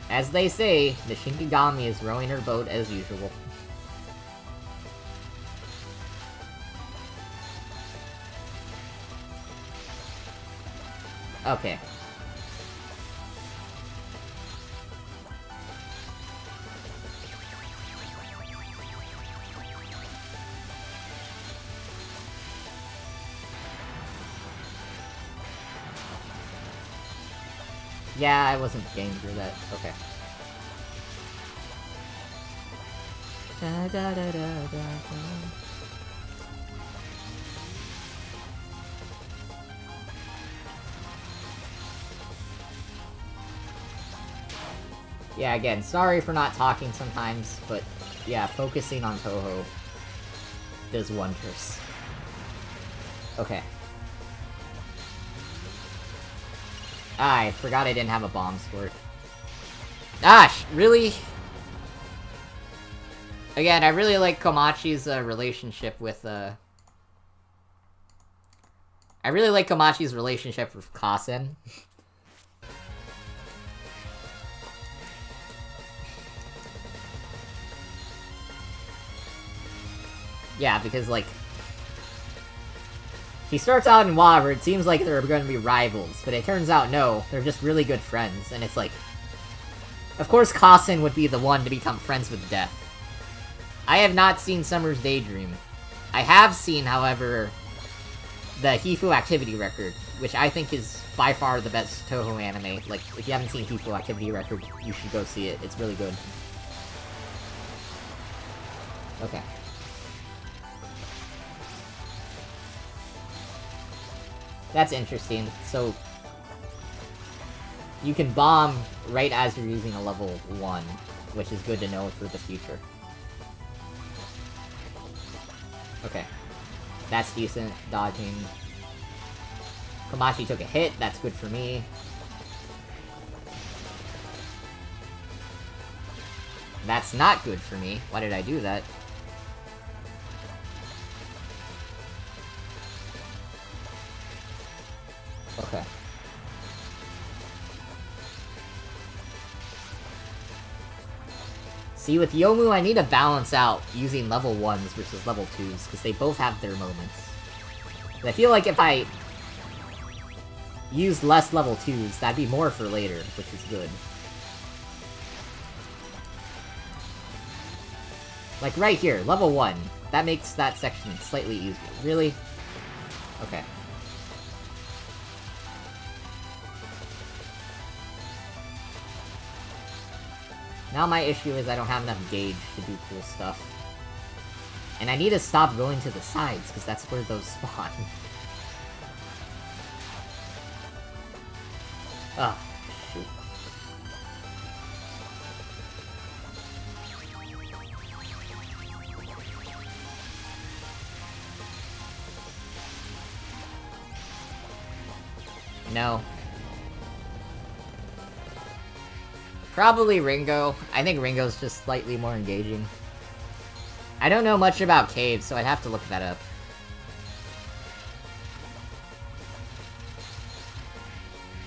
As they say, the Shinkigami is rowing her boat as usual. Okay. Yeah, I wasn't game for that. Okay. Da, da, da, da, da, da. Yeah, again, sorry for not talking sometimes, but yeah, focusing on Touhou does wonders. Okay. Ah, I forgot I didn't have a bomb sword. Gosh, really? Again, I really like Komachi's relationship with I really like Komachi's relationship with Kasen. Yeah, because, like, he starts out in WoW where it seems like they're going to be rivals, but it turns out no, they're just really good friends, and it's like... Of course Kasen would be the one to become friends with Death. I have not seen Summer's Daydream. I have seen, however, the Hifu Activity Record, which I think is by far the best Touhou anime. Like, if you haven't seen Hifu Activity Record, you should go see it. It's really good. Okay. That's interesting. So, you can bomb right as you're using a level 1, which is good to know for the future. Okay. That's decent. Dodging. Komachi took a hit. That's good for me. That's not good for me. Why did I do that? Okay. See, with Yomu, I need to balance out using level 1s versus level 2s, because they both have their moments. And I feel like if I use less level 2s, that'd be more for later, which is good. Like right here, level 1. That makes that section slightly easier. Really? Okay. Now my issue is I don't have enough gauge to do cool stuff. And I need to stop going to the sides, because that's where those spawn. Oh, shoot. No. Probably Ringo. I think Ringo's just slightly more engaging. I don't know much about caves, so I'd have to look that up.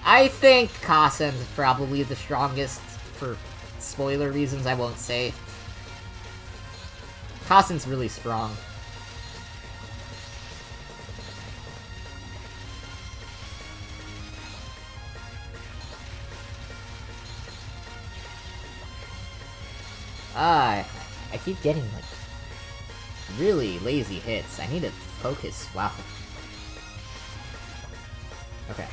I think Kasen's probably the strongest, for spoiler reasons I won't say. Kasen's really strong. I keep getting, like, really lazy hits. I need to focus. Wow. Okay.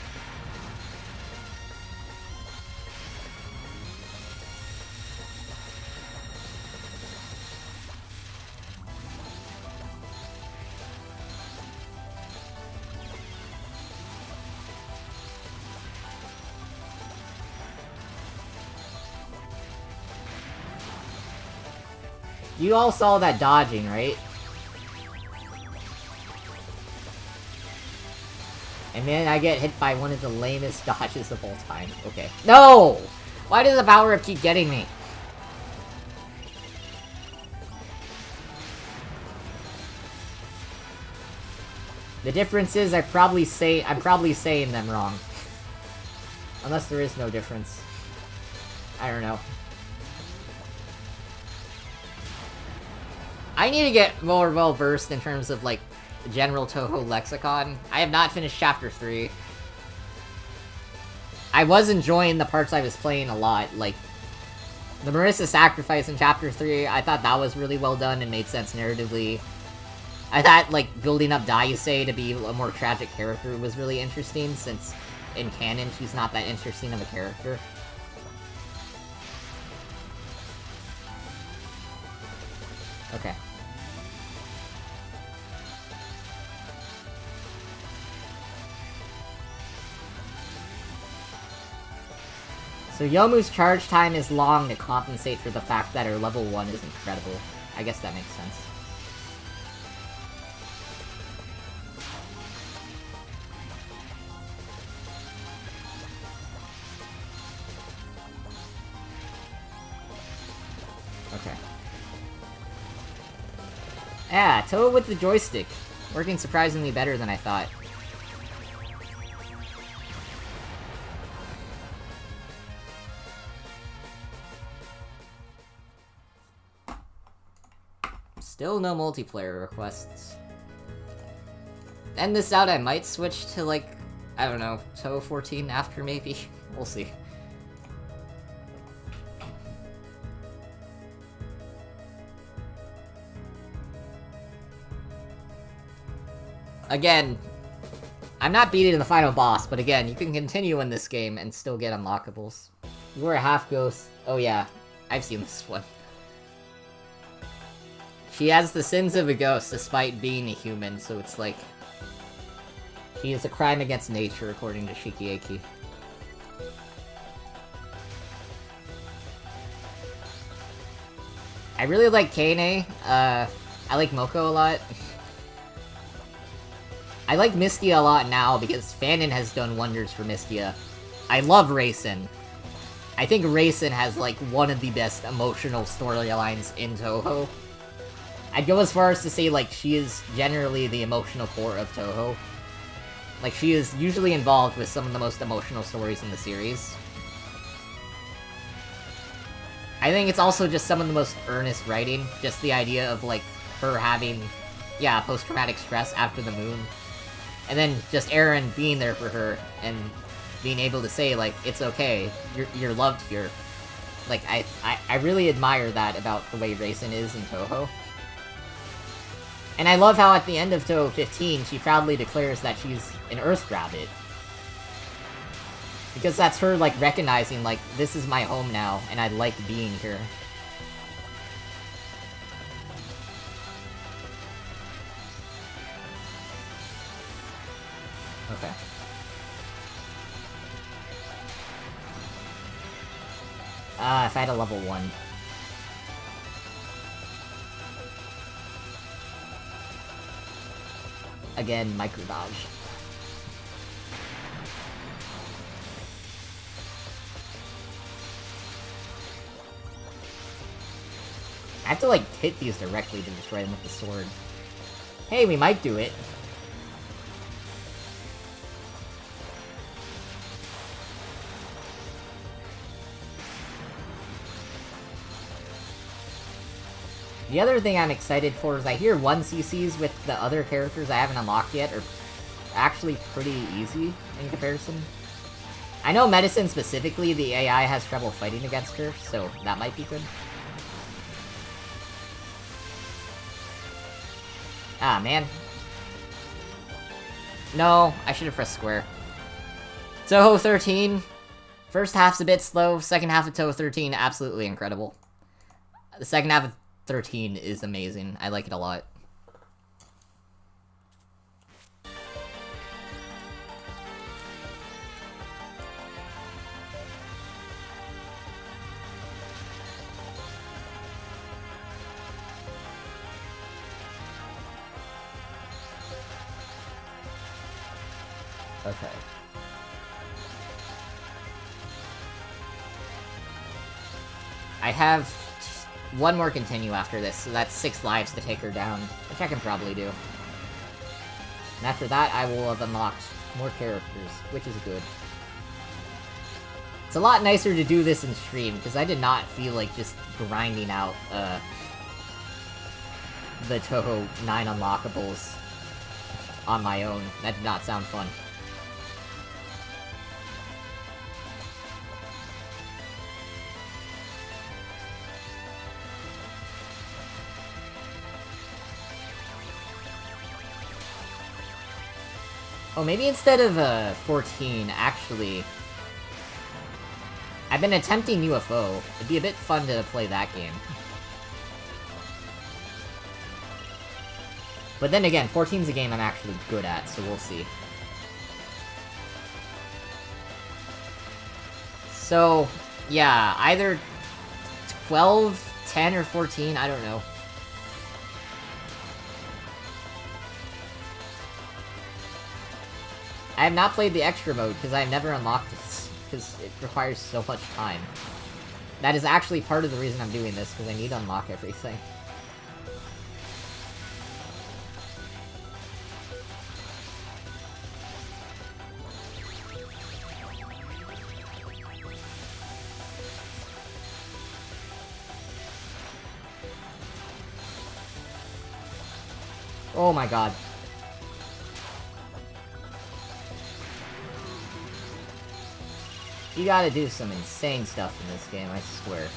You all saw that dodging, right? And then I get hit by one of the lamest dodges of all time. Okay. No! Why does the power-up keep getting me? The difference is I'm probably saying them wrong. Unless there is no difference. I don't know. I need to get more well-versed in terms of, like, the general Touhou lexicon. I have not finished Chapter 3. I was enjoying the parts I was playing a lot, like, the Marissa sacrifice in Chapter 3, I thought that was really well done and made sense narratively. I thought, like, building up Daisei to be a more tragic character was really interesting, since in canon she's not that interesting of a character. Okay. So Yomu's charge time is long to compensate for the fact that her level 1 is incredible. I guess that makes sense. Okay. Yeah, Touhou with the joystick. Working surprisingly better than I thought. Still no multiplayer requests. End this out, I might switch to, like, I don't know, Touhou 14 after, maybe? We'll see. Again, I'm not beating the final boss, but again, you can continue in this game and still get unlockables. You are a half-ghost. Oh yeah, I've seen this one. She has the sins of a ghost despite being a human, so it's like... she is a crime against nature, according to Shikieki. I really like Kane. I like Moko a lot. I like Mystia a lot now, because Fanon has done wonders for Mystia. I love Raisin. I think Raisin has, like, one of the best emotional storylines in Touhou. I'd go as far as to say, like, she is generally the emotional core of Touhou. Like, she is usually involved with some of the most emotional stories in the series. I think it's also just some of the most earnest writing. Just the idea of, like, her having, yeah, post-traumatic stress after the moon. And then just Eren being there for her, and being able to say, like, it's okay, you're loved here. Like, I really admire that about the way Raisin is in Touhou. And I love how at the end of Touhou 15, she proudly declares that she's an Earth Rabbit. Because that's her, like, recognizing, like, this is my home now, and I like being here. Okay. If I had a level 1. Again, micro dodge. I have to, like, hit these directly to destroy them with the sword. Hey, we might do it. The other thing I'm excited for is I hear 1cc's with the other characters I haven't unlocked yet are actually pretty easy in comparison. I know Medicine specifically, the AI has trouble fighting against her, so that might be good. Ah, man. No, I should have pressed square. Touhou 13. First half's a bit slow, second half of Touhou 13, absolutely incredible. The second half of 13 is amazing. I like it a lot. Okay. I have one more continue after this, so that's 6 lives to take her down, which I can probably do. And after that, I will have unlocked more characters, which is good. It's a lot nicer to do this in stream, because I did not feel like just grinding out, the Touhou 9 unlockables on my own. That did not sound fun. Oh, maybe instead of, 14, actually... I've been attempting UFO. It'd be a bit fun to play that game. But then again, 14's a game I'm actually good at, so we'll see. So, yeah, either 12, 10, or 14, I don't know. I have not played the extra mode, because I have never unlocked it, because it requires so much time. That is actually part of the reason I'm doing this, because I need to unlock everything. Oh my god. You gotta do some insane stuff in this game, I swear.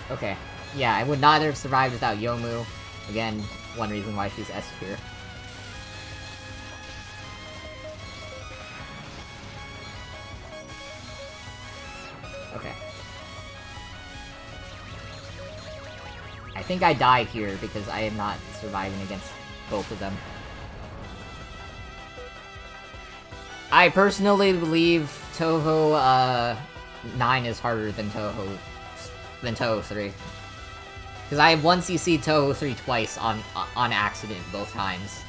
Okay. Yeah, I would not have survived without Yomu. Again, one reason why she's S tier. Okay. I think I die here because I am not surviving against both of them. I personally believe Touhou 9 is harder than Touhou 3. Because I have 1cc Touhou 3 twice on accident both times.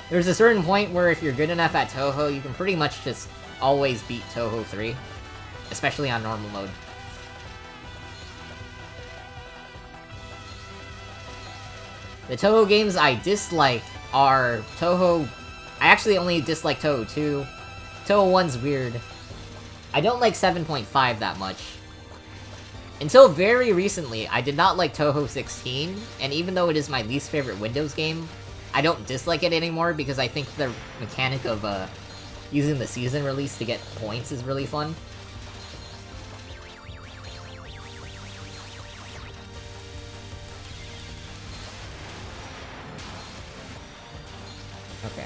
There's a certain point where if you're good enough at Touhou, you can pretty much just always beat Touhou 3. Especially on normal mode. The Touhou games I dislike are Touhou... I actually only dislike Touhou 2. Touhou 1's weird. I don't like 7.5 that much. Until very recently, I did not like Touhou 16, and even though it is my least favorite Windows game, I don't dislike it anymore because I think the mechanic of using the season release to get points is really fun. Okay.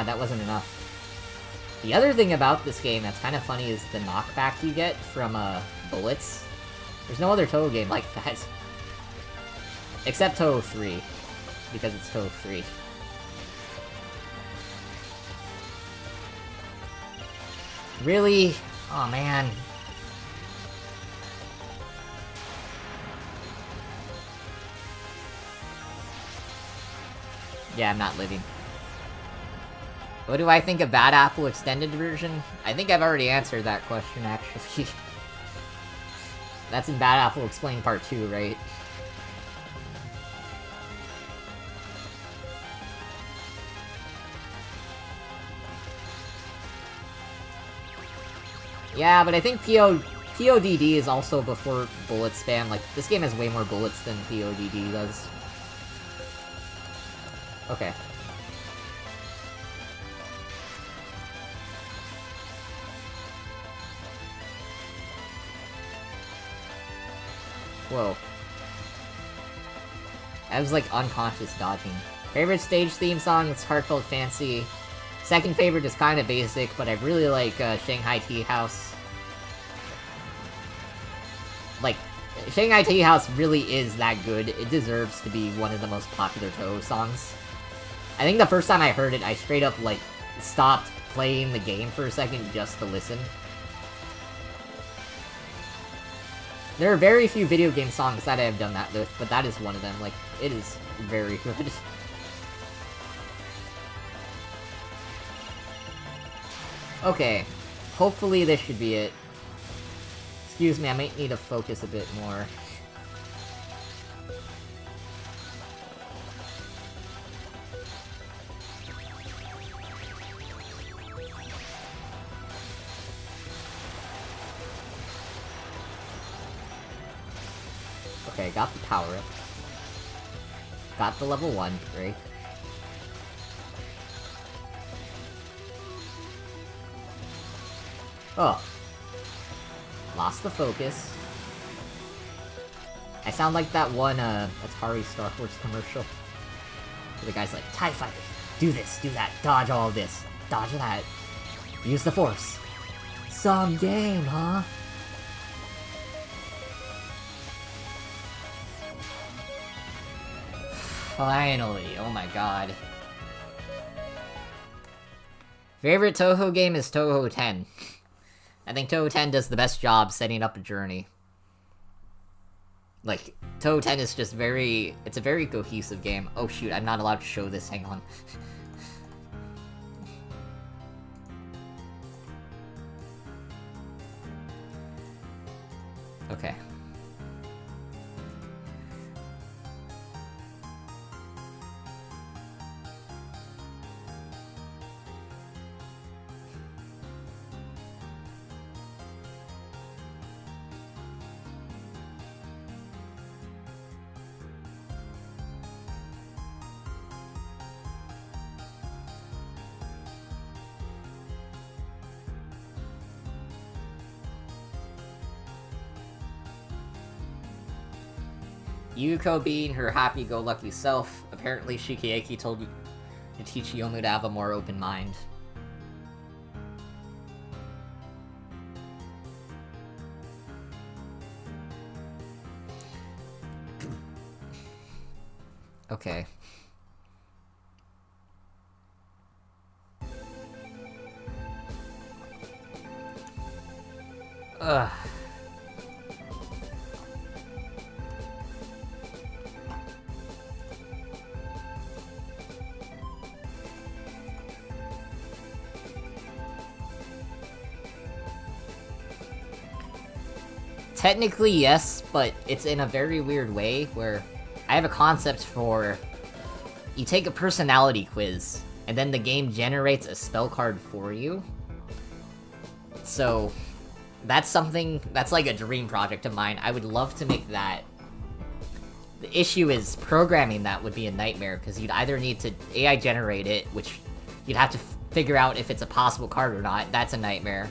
That wasn't enough. The other thing about this game that's kind of funny is the knockback you get from, bullets. There's no other Touhou game like that. Except Touhou 3. Because it's Touhou 3. Really? Oh man. Yeah, I'm not living. What do I think of Bad Apple Extended Version? I think I've already answered that question, actually. That's in Bad Apple Explained Part 2, right? Yeah, but I think PODD is also before bullet spam. Like, this game has way more bullets than PODD does. Okay. Whoa. I was like unconscious dodging. Favorite stage theme song is Heartfelt Fancy. Second favorite is kind of basic, but I really like Shanghai Tea House. like, Shanghai Tea House really is that good. It deserves to be one of the most popular Touhou songs. I think the first time I heard it, I straight up, like, stopped playing the game for a second just to listen. There are very few video game songs that I have done that with, but that is one of them. Like, it is very good. Okay, hopefully this should be it. Excuse me, I might need to focus a bit more. Okay, got the power-up. Got the level 1, great. Oh. Lost the focus. I sound like that one, Atari Star Wars commercial. Where the guy's like, TIE Fighters, do this, do that, dodge all this, dodge that. Use the Force. Some game, huh? Finally, oh my god. Favorite Touhou game is Touhou 10. I think Touhou 10 does the best job setting up a journey. Like, Touhou 10 is just it's a very cohesive game. Oh shoot, I'm not allowed to show this, hang on. Okay. Yuko being her happy-go-lucky self, apparently Shikiyaki told to teach Yomu to have a more open mind. Okay. Ugh. Technically, yes, but it's in a very weird way, where I have a concept for... You take a personality quiz, and then the game generates a spell card for you. So, that's something... That's like a dream project of mine. I would love to make that. The issue is, programming that would be a nightmare, because you'd either need to AI generate it, which you'd have to figure out if it's a possible card or not. That's a nightmare.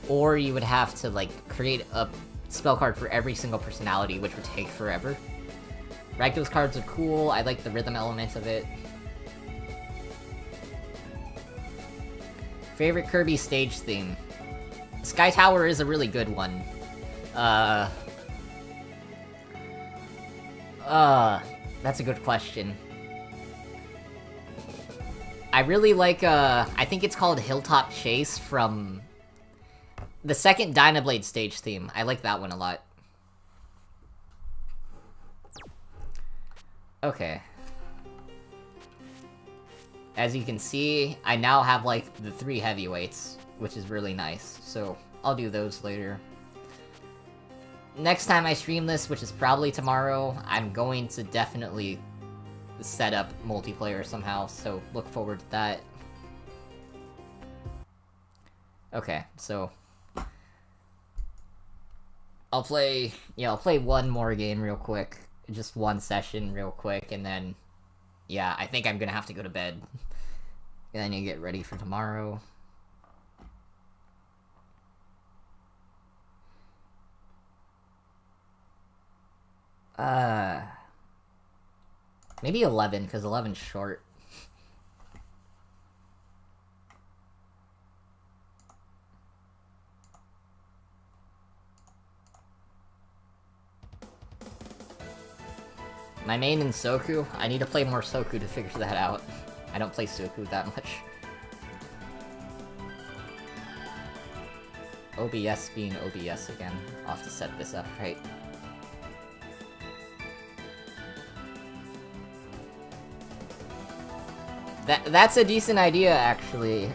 Or you would have to, like, create a spell card for every single personality, which would take forever. Rakdos cards are cool, I like the rhythm element of it. Favorite Kirby stage theme? Sky Tower is a really good one. That's a good question. I really like, I think it's called Hilltop Chase from... the second Dynablade stage theme. I like that one a lot. Okay. As you can see, I now have, like, the 3 heavyweights, which is really nice. So, I'll do those later. Next time I stream this, which is probably tomorrow, I'm going to definitely set up multiplayer somehow, so look forward to that. Okay, so... I'll play one more game real quick. Just one session real quick, and then... Yeah, I think I'm gonna have to go to bed. And then you get ready for tomorrow. Maybe 11, because 11's short. My main in Soku? I need to play more Soku to figure that out. I don't play Soku that much. OBS being OBS again. I'll have to set this up, right? That's a decent idea, actually.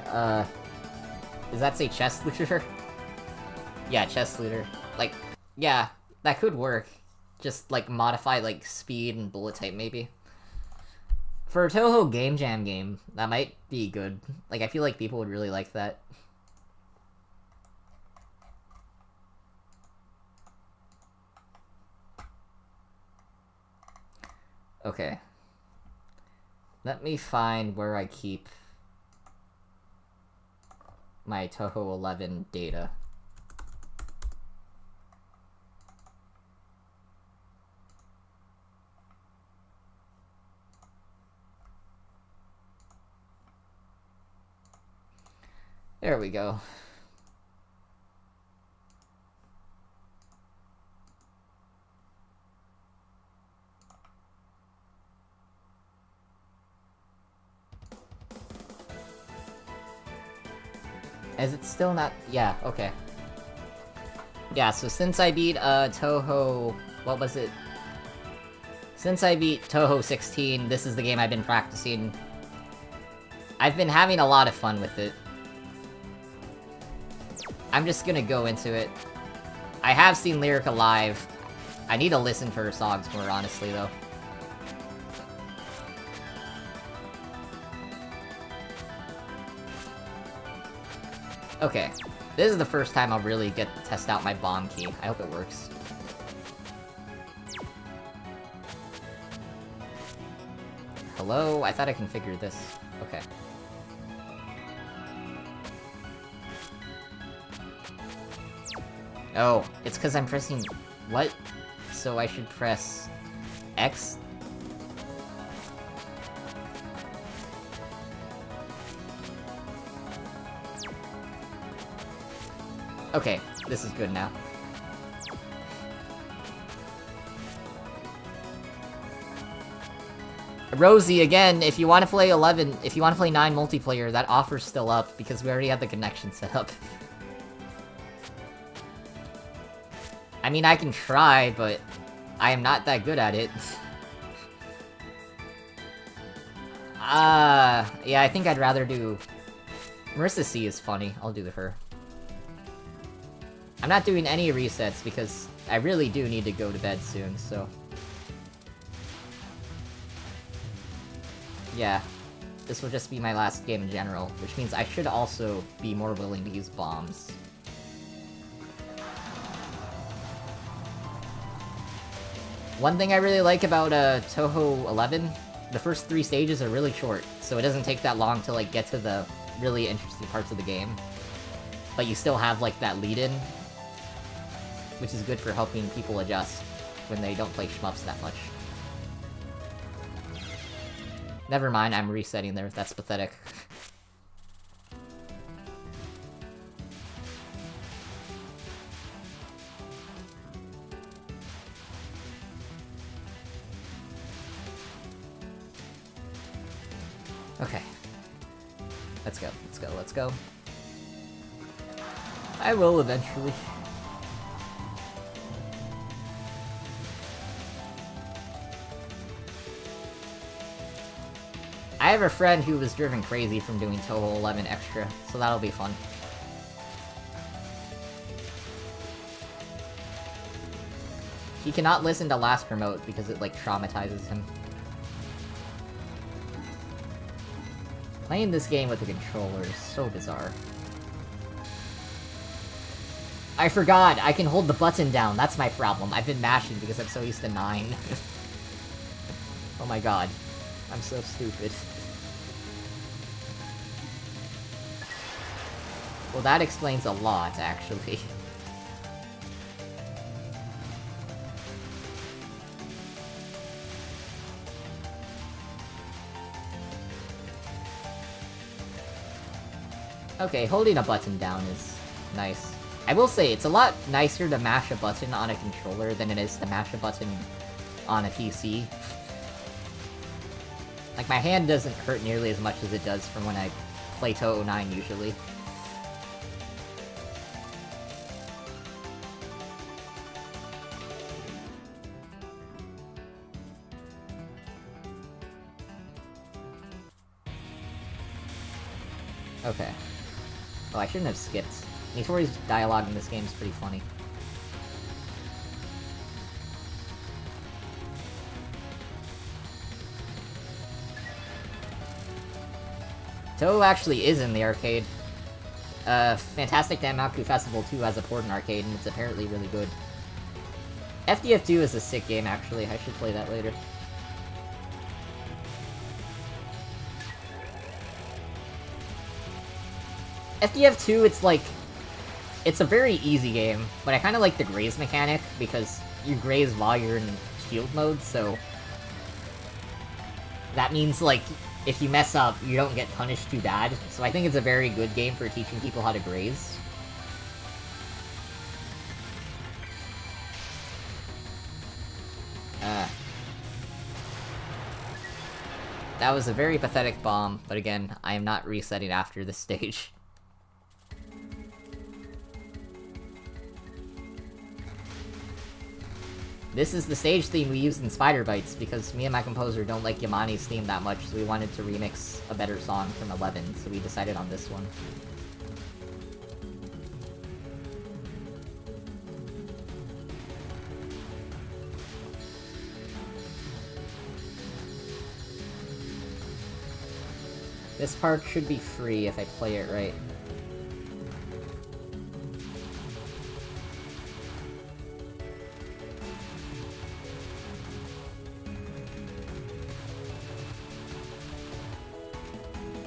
Does that say chest looter? Yeah, chest looter. Like, yeah, that could work. Just, like, modify, like, speed and bullet type, maybe. For a Touhou Game Jam game, that might be good. Like, I feel like people would really like that. Okay. Let me find where I keep my Touhou 11 data. There we go. Is it still not? Yeah, okay. Yeah, so since I beat, Touhou... What was it? Since I beat Touhou 16, this is the game I've been practicing. I've been having a lot of fun with it. I'm just gonna go into it. I have seen Lyrica live. I need to listen to her songs more, honestly, though. Okay, this is the first time I'll really get to test out my bomb key. I hope it works. Hello? I thought I configured this. Okay. Oh, it's because I'm pressing... What? So I should press... X? Okay, this is good now. Rosie, again, if you want to play 11, if you want to play 9 multiplayer, that offer's still up, because we already have the connection set up. I mean, I can try, but I am not that good at it. Yeah, I think I'd rather do... Marissa C is funny, I'll do her. I'm not doing any resets because I really do need to go to bed soon, so... Yeah, this will just be my last game in general, which means I should also be more willing to use bombs. One thing I really like about Touhou 11, the first 3 stages are really short, so it doesn't take that long to like get to the really interesting parts of the game. But you still have like that lead-in, which is good for helping people adjust when they don't play shmups that much. Never mind, I'm resetting there, that's pathetic. Okay. Let's go, let's go, let's go. I will eventually. I have a friend who was driven crazy from doing Touhou 11 extra, so that'll be fun. He cannot listen to Last Remote because it, like, traumatizes him. Playing this game with a controller is so bizarre. I forgot! I can hold the button down, that's my problem. I've been mashing because I'm so used to 9. Oh my god. I'm so stupid. Well, that explains a lot, actually. Okay, holding a button down is nice. I will say, it's a lot nicer to mash a button on a controller than it is to mash a button on a PC. Like, my hand doesn't hurt nearly as much as it does from when I play Touhou 9 usually. Okay. Oh, I shouldn't have skipped. Nitori's dialogue in this game is pretty funny. Touhou actually is in the arcade. Fantastic Danmaku Festival 2 has a port in arcade, and it's apparently really good. FDF2 is a sick game, actually. I should play that later. FDF2, it's like... It's a very easy game, but I kinda like the graze mechanic, because you graze while you're in shield mode, so... That means, like, if you mess up, you don't get punished too bad, so I think it's a very good game for teaching people how to graze. That was a very pathetic bomb, but again, I am not resetting after this stage. This is the stage theme we used in Spider Bites, because me and my composer don't like Yamani's theme that much, so we wanted to remix a better song from 11, so we decided on this one. This part should be free if I play it right.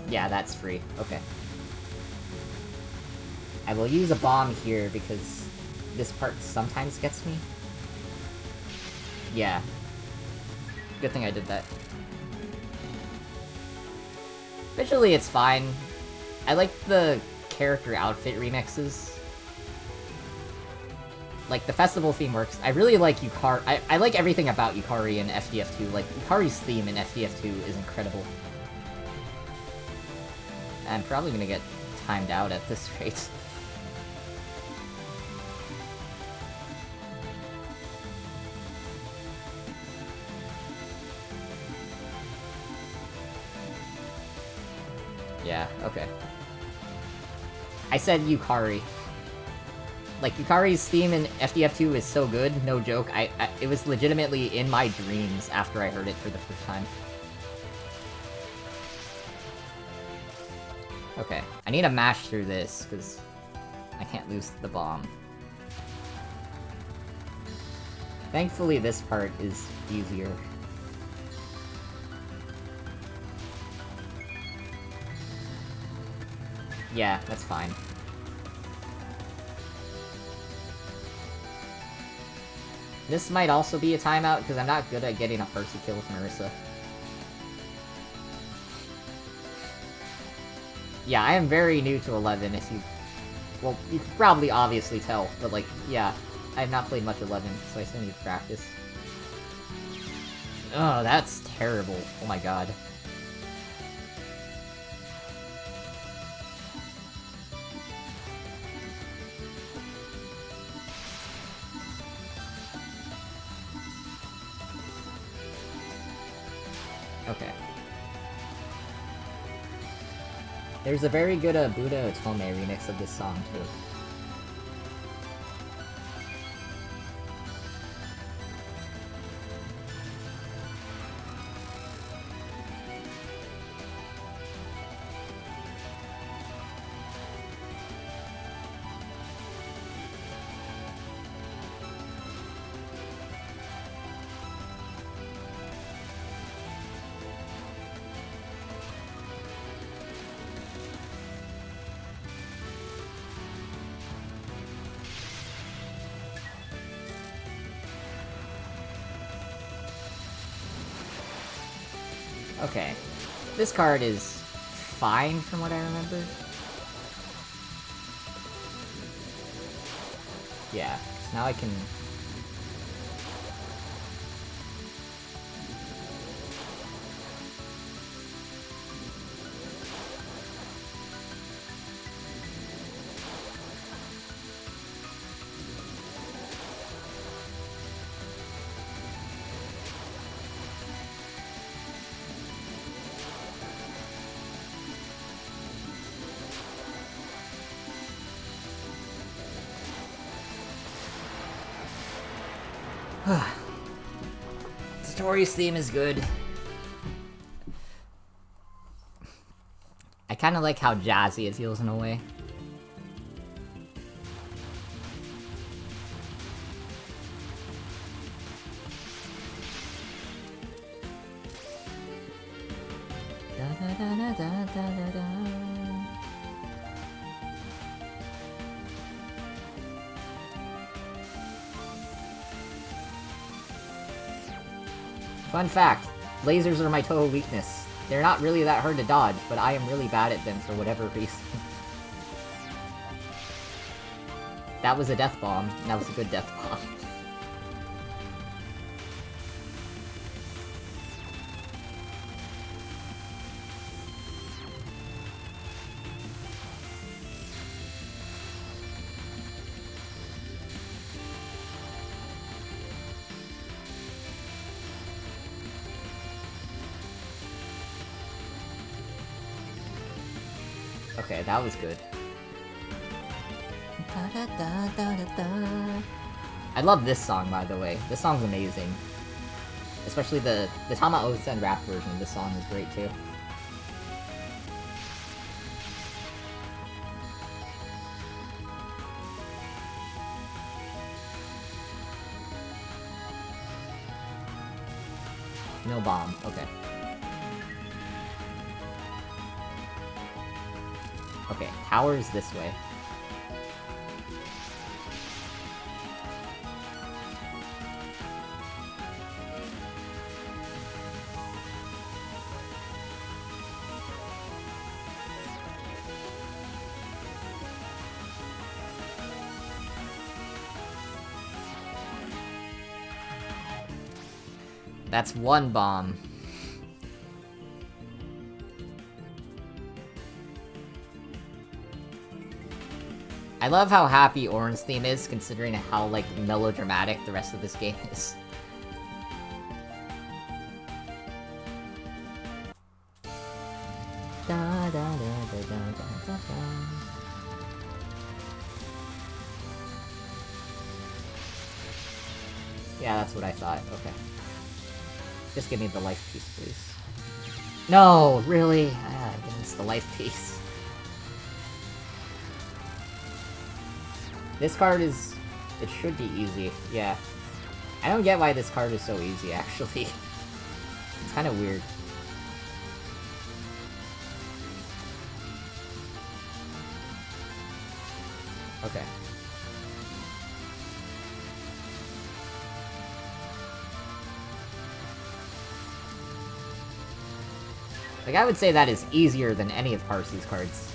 Yeah, that's free. Okay. I will use a bomb here because this part sometimes gets me. Yeah. Good thing I did that. Visually, it's fine. I like the character outfit remixes. Like, the festival theme works. I really like Yukari. I like everything about Yukari in FDF2. Like, Yukari's theme in FDF2 is incredible. I'm probably gonna get timed out at this rate. Yeah, okay. I said Yukari. Like, Yukari's theme in FDF2 is so good, no joke. It was legitimately in my dreams after I heard it for the first time. Okay, I need to mash through this, because I can't lose the bomb. Thankfully, this part is easier. Yeah, that's fine. This might also be a timeout, because I'm not good at getting a Percy kill with Marissa. Yeah, I am very new to 11, if you... Well, you can probably obviously tell, but like, yeah. I have not played much 11, so I still need to practice. Oh, that's terrible. Oh my god. Okay. There's a very good Buddha Otome remix of this song, too. Okay. This card is fine from what I remember. Yeah, so now I can... Satori's theme is good. I kind of like how jazzy it feels in a way. Da, da, da, da, da, da, da. Fun fact, lasers are my Touhou weakness. They're not really that hard to dodge, but I am really bad at them for whatever reason. That was a death bomb, and that was a good death bomb. Okay, that was good. I love this song, by the way. This song's amazing. Especially the Tama-Osen rap version of this song is great, too. No bomb, okay. Okay, power's this way. That's one bomb. I love how happy Oran's theme is, considering how, like, melodramatic the rest of this game is. Yeah, that's what I thought. Okay. Just give me the life piece, please. No! Really? Ah, against the life piece. This card is... it should be easy, yeah. I don't get why this card is so easy, actually. It's kind of weird. Okay. Like, I would say that is easier than any of Parsy's cards.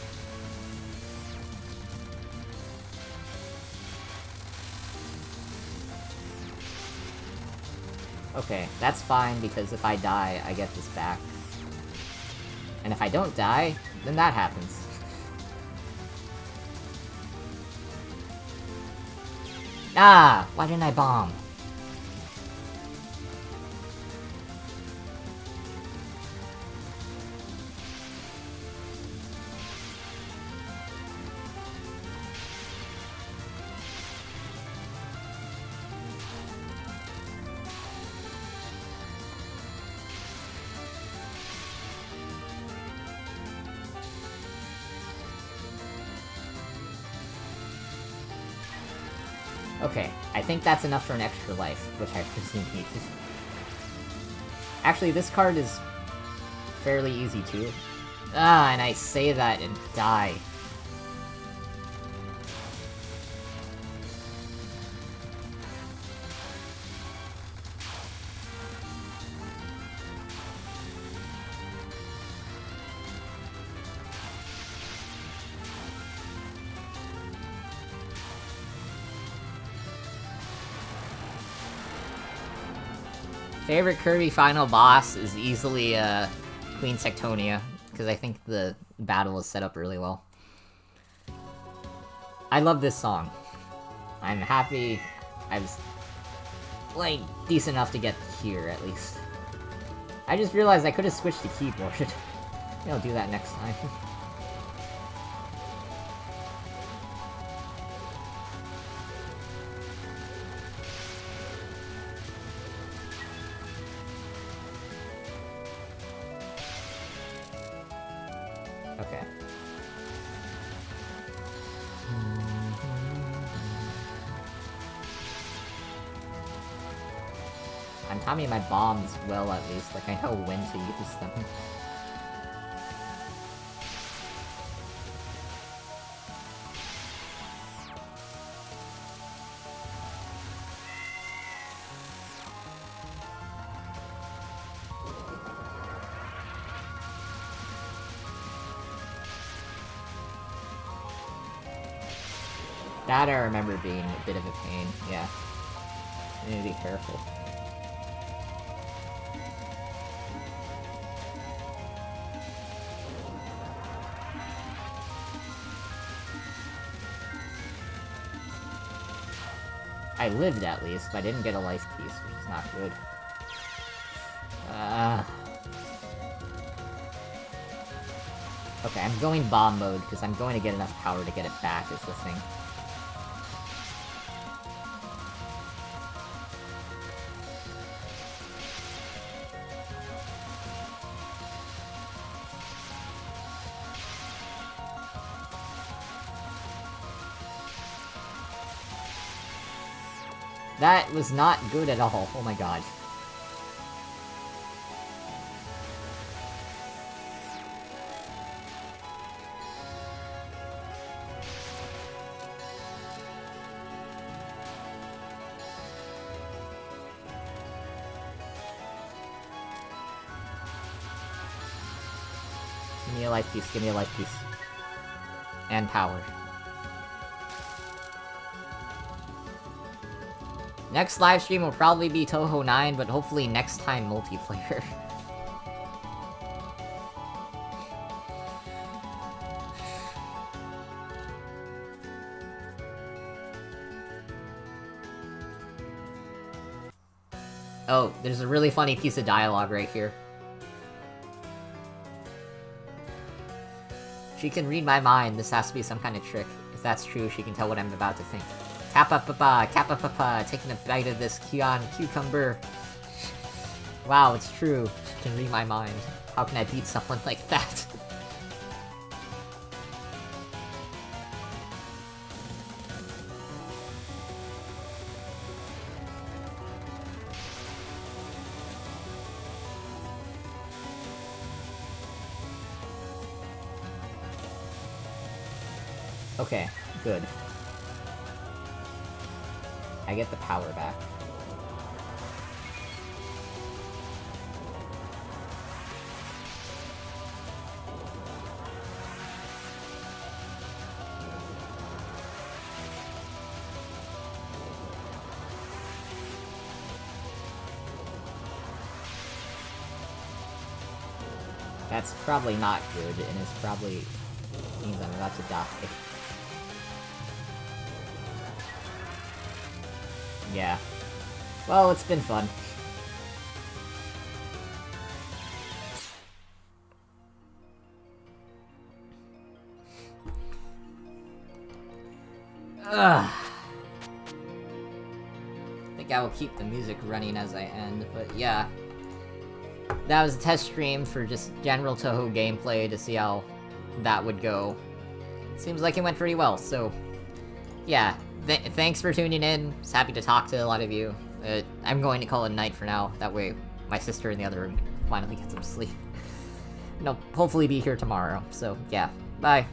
Okay, that's fine, because if I die, I get this back. And if I don't die, then that happens. Ah! Why didn't I bomb? Okay, I think that's enough for an extra life, which I presume needed. Actually, this card is fairly easy too. Ah, and I say that and die. Favorite Kirby final boss is easily, Queen Sectonia, because I think the battle is set up really well. I love this song. I'm happy I was, like, decent enough to get here, at least. I just realized I could have switched to keyboard. Maybe I'll do that next time. Okay. I'm timing my bombs well, at least. Like, I know when to use them. That I remember being a bit of a pain, yeah. I need to be careful. I lived, at least, but I didn't get a life piece, which is not good. Okay, I'm going bomb mode, because I'm going to get enough power to get it back, is the thing. That was not good at all, oh my god. Give me a life piece, give me a life piece. And power. Next livestream will probably be Touhou 9, but hopefully next time multiplayer. Oh, there's a really funny piece of dialogue right here. She can read my mind, this has to be some kind of trick. If that's true, she can tell what I'm about to think. Kappa-papa, taking a bite of this cucumber. Wow, it's true. She can read my mind. How can I beat someone like that? Okay, good. I get the power back. That's probably not good, and it's probably means I'm about to die. Yeah. Well, it's been fun. Ugh. I think I will keep the music running as I end, but yeah. That was a test stream for just general Touhou gameplay to see how that would go. It seems like it went pretty well, so... yeah. Thanks for tuning in. Just happy to talk to a lot of you. I'm going to call it a night for now. That way, my sister in the other room can finally get some sleep. And I'll hopefully be here tomorrow. So, yeah. Bye.